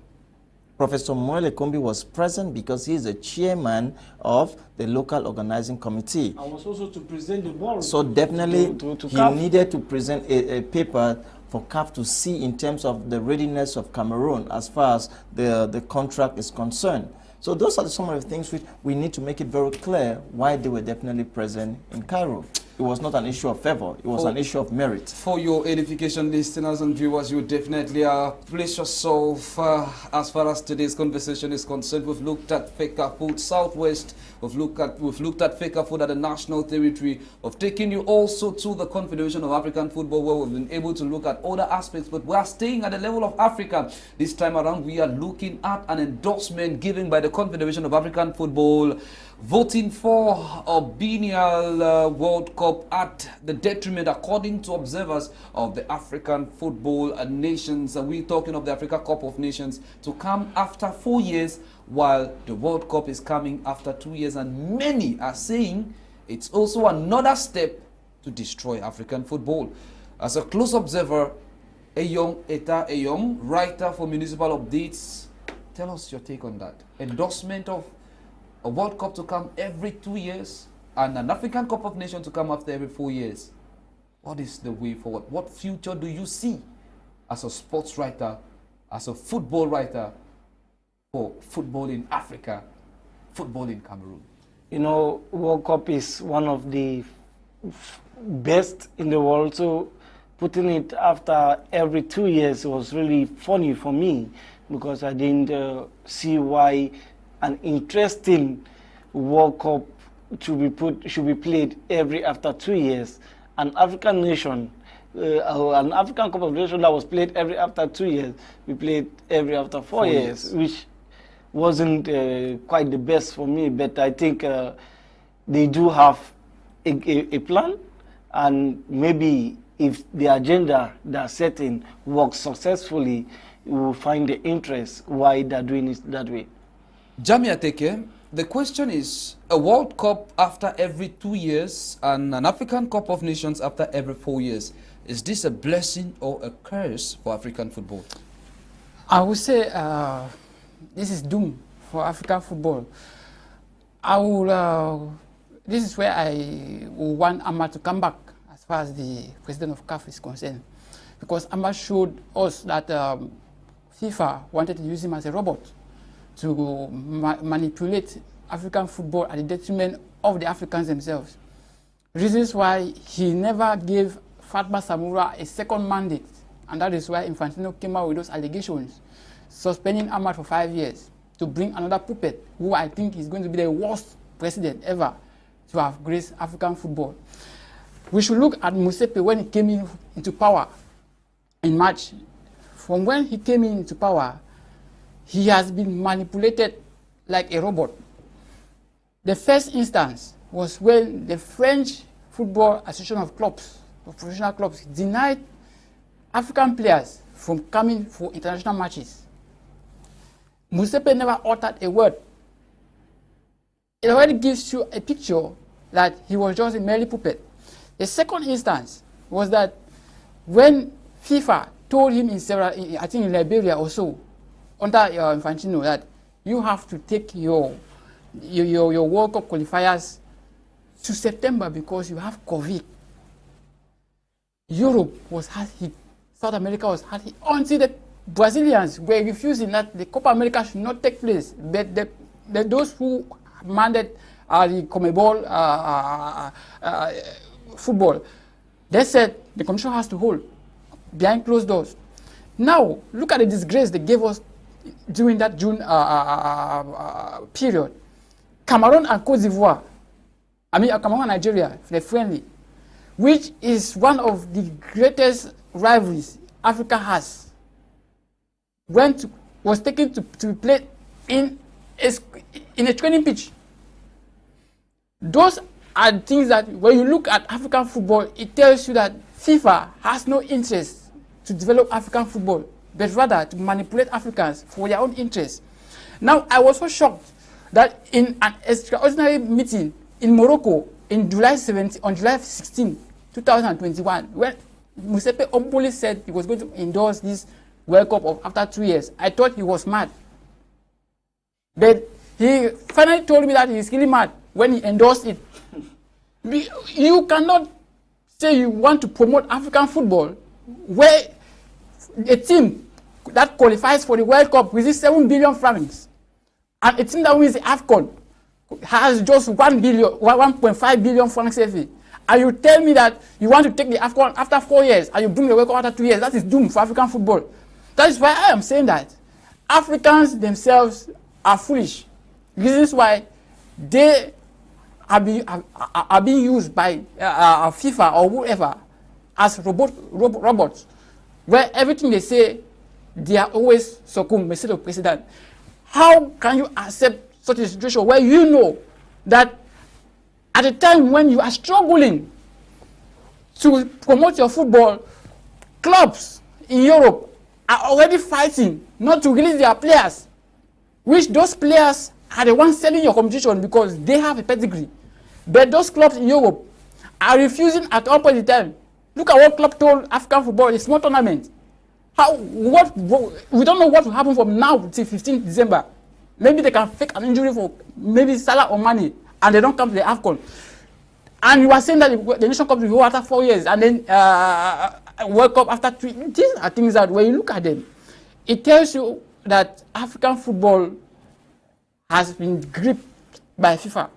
Professor Moele Kombi was present because he is the chairman of the local organizing committee. I was also to present the ball. So definitely he CAF. needed to present a paper for CAF to see in terms of the readiness of Cameroon as far as the contract is concerned. So those are some of the things which we need to make it very clear why they were definitely present in Cairo. It was not an issue of favor, it was an issue of merit. For your edification, listeners and viewers, you definitely place yourself as far as today's conversation is concerned. We've looked at Fecafoot Southwest, we've looked at Fecafoot at the national territory, of taking you also to the Confederation of African Football, where we've been able to look at other aspects, but we are staying at the level of Africa. This time around, we are looking at an endorsement given by the Confederation of African Football, voting for a biennial World Cup at the detriment, according to observers, of the African football nations. We're talking of the Africa Cup of Nations to come after 4 years, while the World Cup is coming after 2 years. And many are saying it's also another step to destroy African football. As a close observer, a young writer for Municipal Updates, tell us your take on that. Endorsement of a World Cup to come every 2 years and an African Cup of Nations to come after every 4 years. What is the way forward? What future do you see as a sports writer, as a football writer, for football in Africa, football in Cameroon? You know, World Cup is one of the best in the world, so putting it after every 2 years was really funny for me, because I didn't see why an interesting World Cup should be played after 2 years. An African nation, an African Cup of Nations that was played every after 2 years, we played every after 4 years, which wasn't quite the best for me. But I think they do have a plan, and maybe if the agenda they're setting works successfully, we will find the interest why they're doing it that way. Jamia Teke, the question is, a World Cup after every 2 years and an African Cup of Nations after every 4 years. Is this a blessing or a curse for African football? I would say this is doom for African football. This is where I want Ahmad to come back as far as the president of CAF is concerned. Because Ahmad showed us that FIFA wanted to use him as a robot to manipulate African football at the detriment of the Africans themselves. Reasons why he never gave Fatma Samura a second mandate, and that is why Infantino came out with those allegations, suspending Ahmad for 5 years to bring another puppet, who I think is going to be the worst president ever to have graced African football. We should look at Musepe when he came into power in March. From when he came into power, he has been manipulated like a robot. The first instance was when the French Football Association of Clubs, of professional clubs, denied African players from coming for international matches. Musepe never uttered a word. It already gives you a picture that he was just a merely puppet. The second instance was that when FIFA told him in several, I think in Liberia or so, under Infantino, that you have to take your World Cup qualifiers to September because you have COVID. Europe was hard hit, South America was hard hit, until the Brazilians were refusing that the Copa America should not take place. But those who mandate the CONMEBOL football, they said the commission has to hold. behind closed doors. Now, look at the disgrace they gave us during that June period. Cameroon and Cote d'Ivoire, Cameroon and Nigeria, they're friendly, which is one of the greatest rivalries Africa has, was taken to be played in a training pitch. Those are things that, when you look at African football, it tells you that FIFA has no interest to develop African football, but rather to manipulate Africans for their own interests. Now, I was so shocked that in an extraordinary meeting in Morocco on July 16, 2021, when Musepe Ombole said he was going to endorse this World Cup after 2 years, I thought he was mad. But he finally told me that he's really mad when he endorsed it. You cannot say you want to promote African football where a team that qualifies for the World Cup receives 7 billion francs, and a team that wins the AFCON has just 1.5 billion francs FA. And you tell me that you want to take the AFCON after 4 years and you bring the World Cup after 2 years. That is doomed for African football. That is why I am saying that Africans themselves are foolish. Reasons why they are being used by FIFA or whoever as robots, where everything they say, they are always succumb, Mr. President. How can you accept such a situation where you know that at a time when you are struggling to promote your football, clubs in Europe are already fighting not to release their players, which those players are the ones selling your competition because they have a pedigree. But those clubs in Europe are refusing at all point in time. Look at what club told African football, a small tournament. We don't know what will happen from now till 15th December. Maybe they can fake an injury for maybe Salah or Mane, and they don't come to the AFCON. And you are saying that the Nation Cup will go after 4 years, and then World Cup after 3. These are things that when you look at them, it tells you that African football has been gripped by FIFA.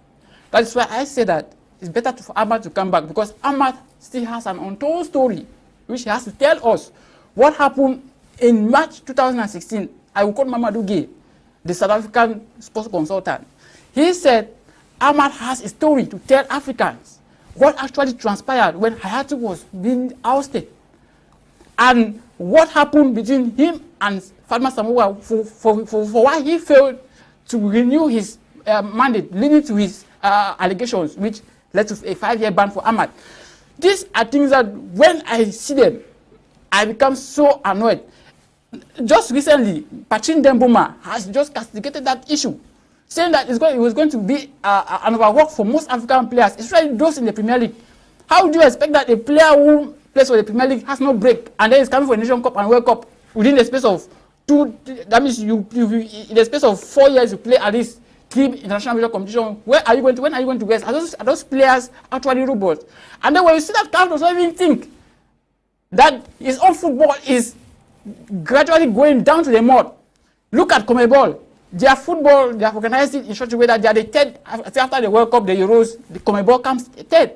That is why I say that it's better for Ahmad to come back, because Ahmad still has an untold story which he has to tell us. What happened in March 2016, I will quote Mamadou Gueye, the South African sports consultant. He said Ahmad has a story to tell Africans what actually transpired when Hayatou was being ousted, and what happened between him and Fatma Samoa for why he failed to renew his mandate, leading to his allegations, which led to a 5-year ban for Ahmad. These are things that when I see them, I become so annoyed. Just recently, Pachin Demboma has just castigated that issue, saying that it was going to be an overwork for most African players, especially those in the Premier League. How do you expect that a player who plays for the Premier League has no break, and then is coming for a Nation Cup and World Cup within the space of 2? That means you in the space of 4 years you play at least 3 international major competitions. When are you going to rest? Are those players actually robots? And then when you see that CAF does not even think that his own football is gradually going down to the mud. Look at CONMEBOL. Their football, they have organized it in such a way that they are the third. After the World Cup, the Euros, the CONMEBOL comes third.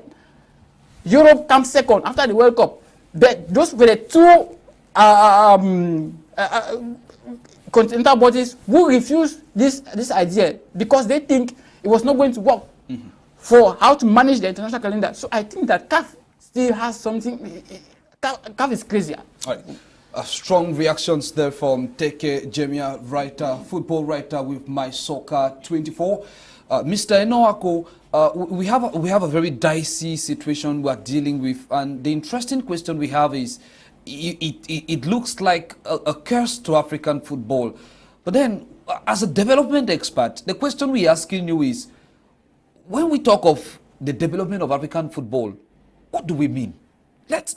Europe comes second after the World Cup. But those were the two continental bodies who refused this idea because they think it was not going to work for how to manage the international calendar. So I think that CAF still has something. CAF is crazy. All right. Strong reactions there from Teke Jemia, writer, football writer with My Soccer 24. Mr. Enoako, we have a very dicey situation we are dealing with, and the interesting question we have is, it looks like a curse to African football. But then, as a development expert, the question we're asking you is, when we talk of the development of African football, what do we mean? Let's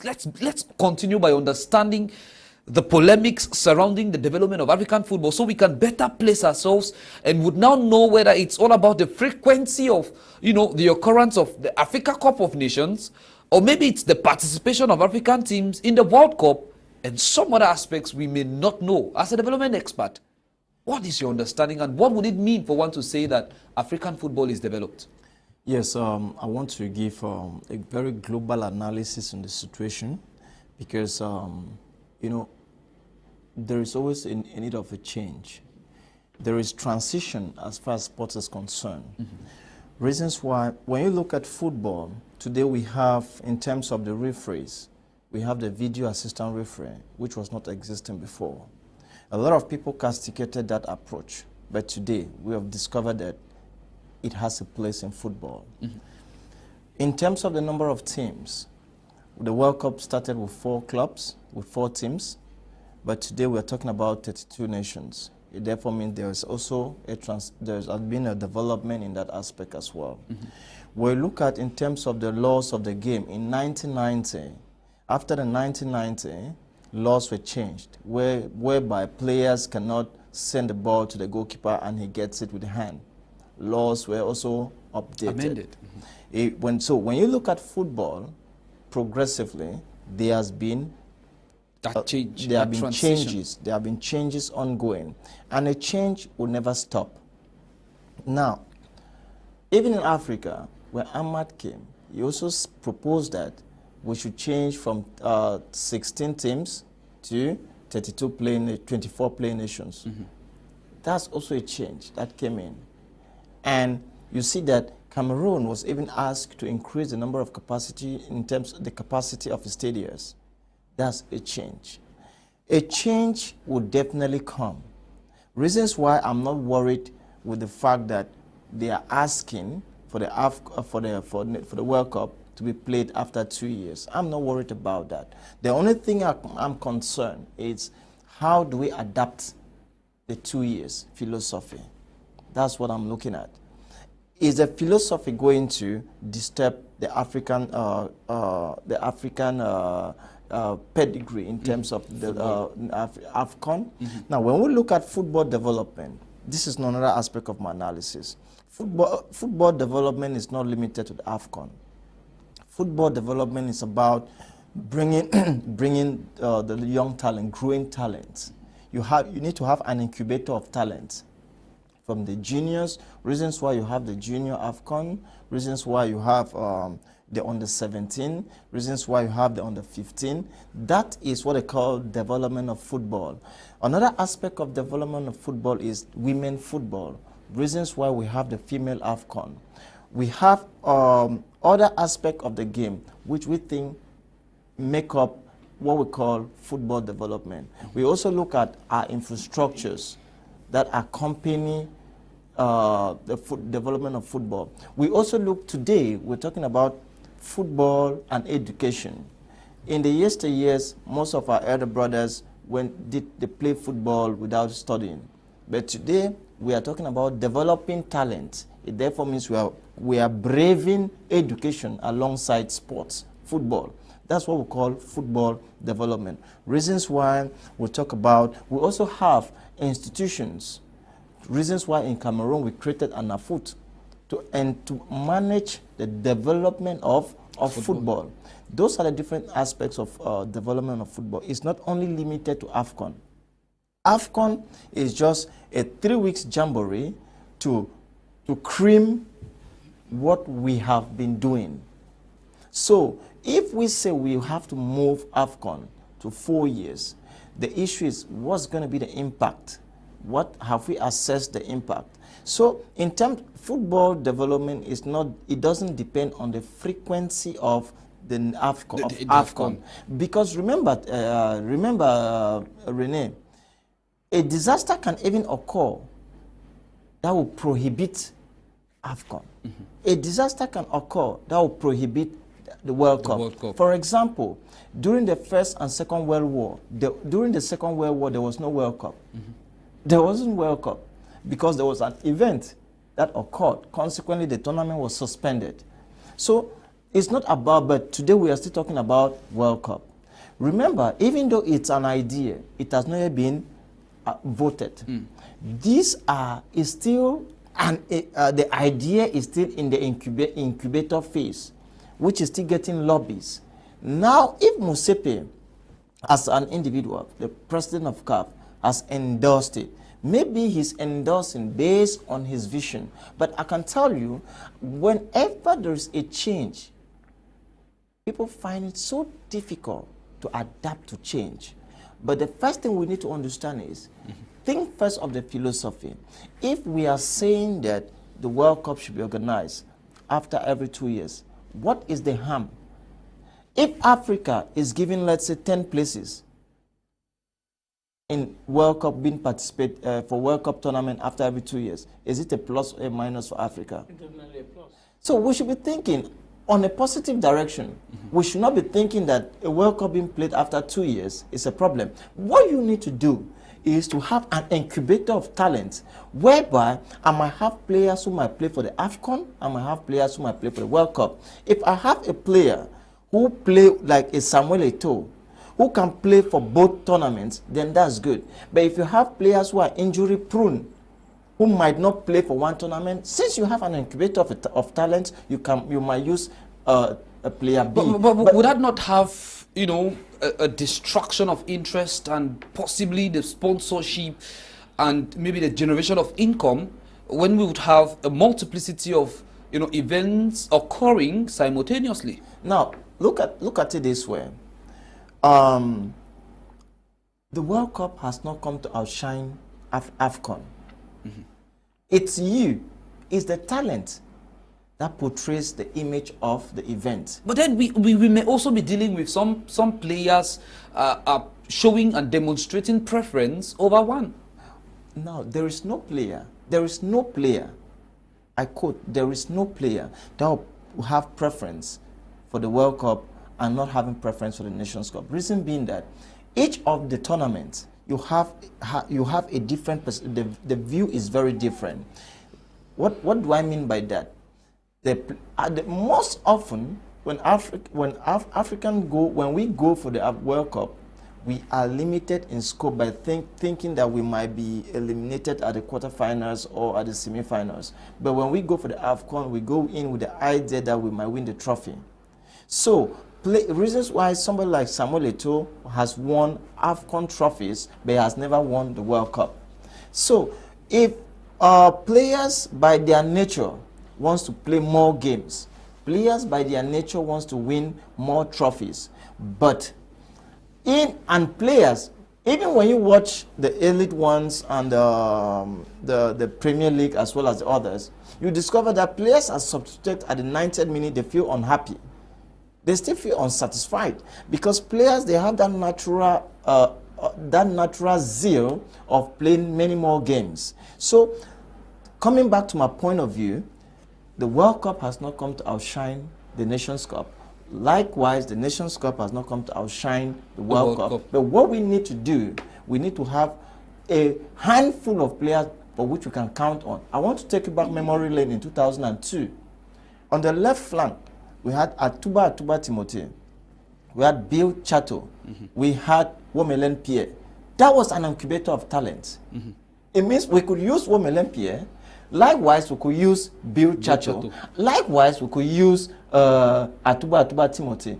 continue by understanding the polemics surrounding the development of African football so we can better place ourselves and would now know whether it's all about the frequency of, the occurrence of the Africa Cup of Nations, or maybe it's the participation of African teams in the World Cup and some other aspects we may not know. As a development expert, what is your understanding and what would it mean for one to say that African football is developed? Yes, I want to give a very global analysis on the situation because you know, there is always a need of a change. There is transition as far as sports is concerned. Reasons why, when you look at football, today we have, in terms of the referees, we have the video assistant referee, which was not existing before. A lot of people castigated that approach, but today we have discovered that it has a place in football. In terms of the number of teams, the World Cup started with 4 clubs, with 4 teams, but today we are talking about 32 nations. It therefore means there is also there has been a development in that aspect as well. We look at, in terms of the laws of the game, in 1990, after the 1990, laws were changed, whereby players cannot send the ball to the goalkeeper and he gets it with the hand. Laws were also updated. Amended. So when you look at football, progressively, there has been changes. There have been changes ongoing, and a change will never stop. Now, even in Africa, where Ahmad came, he also proposed that we should change from 16 teams to 24 playing nations. That's also a change that came in. And you see that Cameroon was even asked to increase the number of capacity in terms of the capacity of the stadiums. That's a change. A change will definitely come. Reasons why I'm not worried with the fact that they are asking for the World Cup to be played after 2 years. I'm not worried about that. The only thing I'm concerned is, how do we adapt the 2 years philosophy? That's what I'm looking at. Is the philosophy going to disturb the African pedigree in terms of the AFCON? Now, when we look at football development, this is another aspect of my analysis. Football development is not limited to the AFCON. Football development is about bringing the young talent, growing talent. You need to have an incubator of talent. From the juniors, reasons why you have the junior AFCON, reasons why you have the under-17, reasons why you have the under-15. That is what they call development of football. Another aspect of development of football is women football, reasons why we have the female AFCON. We have other aspects of the game which we think make up what we call football development. We also look at our infrastructures that accompany the development of football. We also look today, we're talking about football and education. In the yesteryears, most of our elder brothers they play football without studying. But today, we are talking about developing talent. It therefore means we are braving education alongside sports, football. That's what we call football development. Reasons why we talk about, we also have institutions. Reasons why in Cameroon we created an AFUT to manage the development of football. Those are the different aspects of development of football. It's not only limited to AFCON. AFCON is just a 3 weeks jamboree to cream what we have been doing. So if we say we have to move AFCON to 4 years, the issue is, what's going to be the impact? What have we assessed the impact? So in terms football development is not, it doesn't depend on the frequency of the AFCON. Because remember, Rene, a disaster can even occur that will prohibit AFCON. A disaster can occur that will prohibit the World Cup. For example, during the First and Second World War, during the Second World War, there was no World Cup. There wasn't World Cup because there was an event that occurred. Consequently, the tournament was suspended. So it's not about, but today we are still talking about World Cup. Remember, even though it's an idea, it has not yet been voted. These is still, and the idea is still in the incubator phase, which is still getting lobbies. Now, if Musepe, as an individual, the president of CAF, has endorsed it, maybe he's endorsing based on his vision. But I can tell you, whenever there is a change, people find it so difficult to adapt to change. But the first thing we need to understand is, think first of the philosophy. If we are saying that the World Cup should be organized after every 2 years, what is the harm? If Africa is given, let's say, 10 places in World Cup being participate for World Cup tournament after every 2 years, is it a plus or a minus for Africa? Definitely a plus. So we should be thinking on a positive direction. We should not be thinking that a World Cup being played after 2 years is a problem. What you need to do is to have an incubator of talent, whereby I might have players who might play for the AFCON, I might have players who might play for the World Cup. If I have a player who play like a Samuel Eto'o, who can play for both tournaments, then that's good. But if you have players who are injury prone, who might not play for one tournament, since you have an incubator of talent, you might use a player B. But would that not have, you know, a destruction of interest and possibly the sponsorship and maybe the generation of income when we would have a multiplicity of, you know, events occurring simultaneously? Now, look at it this way. The World Cup has not come to outshine AFCON. It's the talent that portrays the image of the event. But then we may also be dealing with some players showing and demonstrating preference over one. Now, there is no player, I quote, there is no player that will have preference for the World Cup and not having preference for the Nations Cup. Reason being that each of the tournaments, you have a different, the view is very different. What do I mean by that? Most often, when we go for the World Cup, we are limited in scope by thinking that we might be eliminated at the quarterfinals or at the semifinals. But when we go for the AFCON, we go in with the idea that we might win the trophy. So, reasons why somebody like Samuel Eto'o has won AFCON trophies, but has never won the World Cup. So, if players by their nature wants to play more games, players by their nature wants to win more trophies, but players, even when you watch the elite ones and the Premier League as well as the others, you discover that players are substituted at the 90th minute, they feel unhappy. They still feel unsatisfied because players, they have that natural zeal of playing many more games. So, coming back to my point of view, the World Cup has not come to outshine the Nations Cup. Likewise, the Nations Cup has not come to outshine the World Cup. But what we need to do, we need to have a handful of players for which we can count on. I want to take you back memory lane in 2002. On the left flank, we had Atuba Timothy. We had Bill Chato. We had Womelen Pierre. That was an incubator of talent. It means we could use Womelen Pierre. Likewise, we could use Bill Chato. Likewise, we could use Atuba Timothy.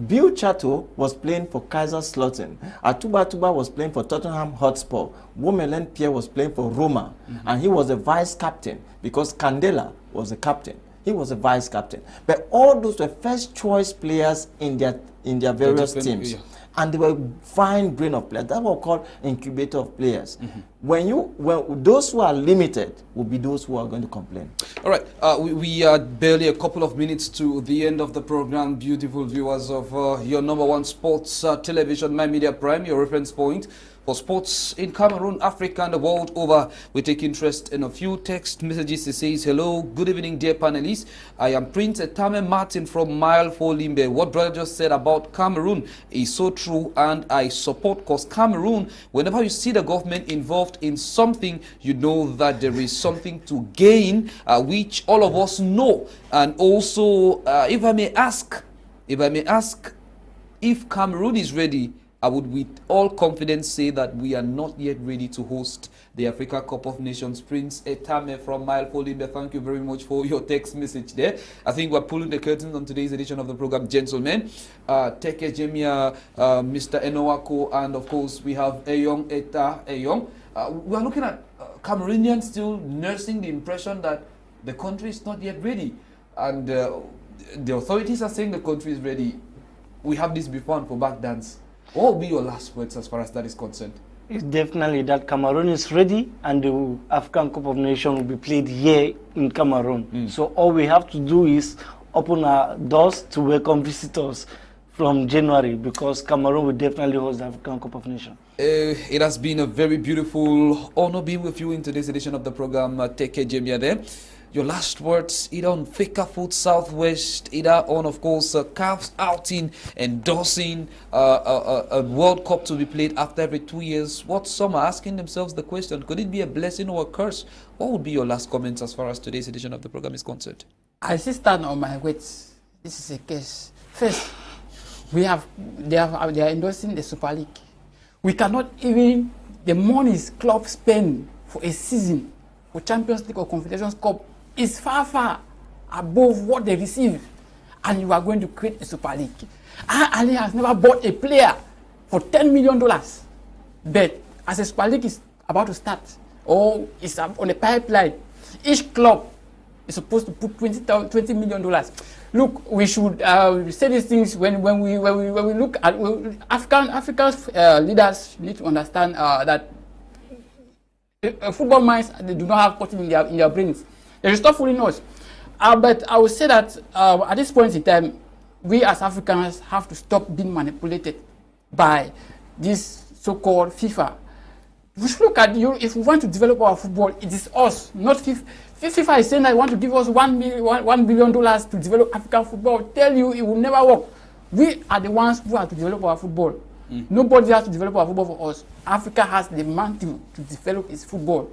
Bill Chato was playing for Kaiserslautern. Atuba was playing for Tottenham Hotspur. Womelen Pierre was playing for Roma. And he was a vice captain because Candela was a captain. He was a vice captain. But all those were first choice players in their various teams. Yeah. And they were fine grain of players. That was called incubator of players. When those who are limited will be those who are going to complain. All right, we are barely a couple of minutes to the end of the program. Beautiful viewers of your #1 sports television, MyMedia Prime, your reference point for sports in Cameroon, Africa, and the world over. We take interest in a few text messages. It says, hello, good evening, dear panelists. I am Prince Etame Martin from Mile 4 Limbe. What brother just said about Cameroon is so true, and I support, because Cameroon, whenever you see the government involved in something, you know that there is something to gain, which all of us know. And also, if I may ask, if Cameroon is ready, I would with all confidence say that we are not yet ready to host the Africa Cup of Nations. Prince Etame from Mile 4 Limbe, thank you very much for your text message there. I think we're pulling the curtains on today's edition of the program, gentlemen. Teke Jemia, Mr. Enowako, and of course we have Eyong Eta Eyong. We are looking at Cameroonians still nursing the impression that the country is not yet ready. And the authorities are saying the country is ready. We have this before and for back dance. What will be your last words as far as that is concerned? It's definitely that Cameroon is ready and the African Cup of Nations will be played here in Cameroon. So all we have to do is open our doors to welcome visitors from January, because Cameroon will definitely host the African Cup of Nations. It has been a very beautiful honor being with you in today's edition of the program. Take care, Jamia there. Your last words, either on Fecafoot Southwest, either on, of course, CAF's outing, endorsing a World Cup to be played after every 2 years. What some are asking themselves the question, could it be a blessing or a curse? What would be your last comments as far as today's edition of the program is concerned? I still stand on my words. This is a case. First, they are endorsing the Super League. We cannot even, the monies clubs spend for a season, for Champions League or Confederations Cup, is far, far above what they receive. And you are going to create a Super League. Ali has never bought a player for $10 million. But as a Super League is about to start, or is on a pipeline, each club is supposed to put $20 million. Look, we should say these things when we look at Africa's leaders need to understand that football minds, they do not have cotton in their brains. They should stop fooling us. But I would say that at this point in time, we as Africans have to stop being manipulated by this so-called FIFA. We should look at if we want to develop our football, it is us, not FIFA. FIFA is saying that they want to give us $1 billion to develop African football. I'll tell you, it will never work. We are the ones who have to develop our football. Nobody has to develop our football for us. Africa has the mantle to develop its football.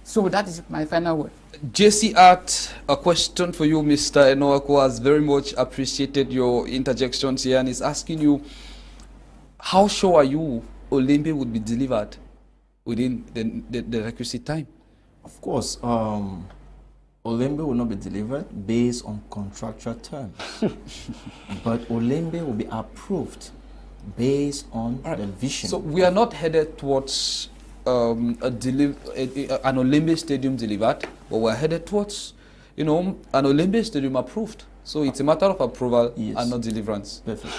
So that is my final word. JC Art, a question for you, Mr. Enoako, has very much appreciated your interjections here and is asking you, how sure are you Olimbe would be delivered within the requisite time? Of course, Olimbe will not be delivered based on contractual terms. But Olimbe will be approved based on the vision. So we are not headed towards an Olimbe Stadium delivered, but we're headed towards, an Olimbe Stadium approved. So it's a matter of approval and not deliverance. Perfect.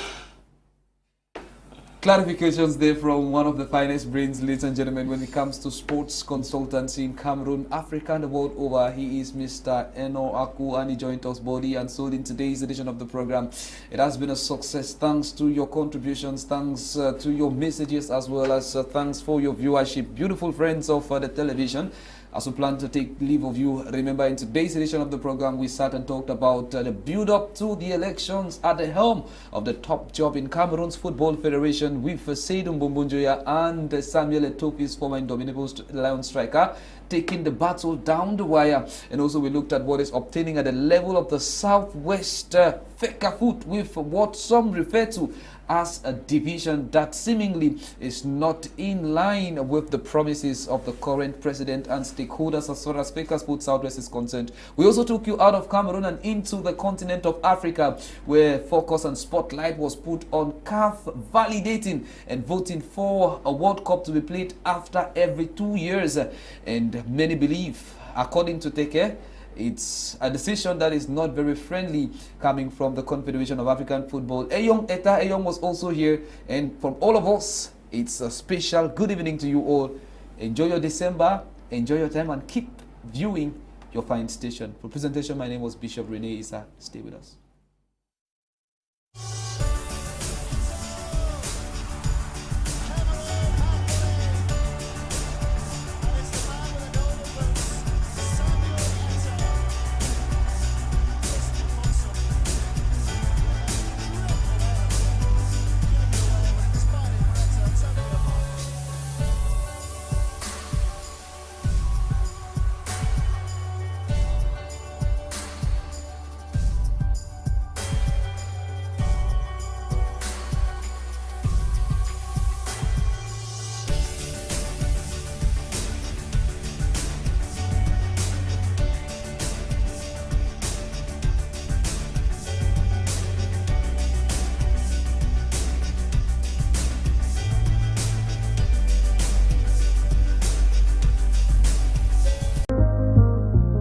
Clarifications there from one of the finest brains, ladies and gentlemen, when it comes to sports consultancy in Cameroon, Africa, and the world over. He is Mr. Enoako, and he joined us body and soul in today's edition of the program. It has been a success thanks to your contributions, thanks to your messages, as well as thanks for your viewership. Beautiful friends of the television. As we plan to take leave of you, remember in today's edition of the program, we sat and talked about the build-up to the elections at the helm of the top job in Cameroon's Football Federation with Seydou Mbombonjoya and Samuel Etopi's former Indomitable Lion striker taking the battle down the wire. And also we looked at what is obtaining at the level of the Southwest Fecafoot with what some refer to as a division that seemingly is not in line with the promises of the current president and stakeholders as far as Fecafoot Southwest is concerned. We also took you out of Cameroon and into the continent of Africa, where focus and spotlight was put on CAF validating and voting for a World Cup to be played after every 2 years. And many believe, according to Teke, it's a decision that is not very friendly coming from the Confederation of African Football. Eyong was also here, and from all of us, it's a special good evening to you all. Enjoy your December, enjoy your time, and keep viewing your fine station. For presentation, my name was Bishop Rene Isah. Stay with us.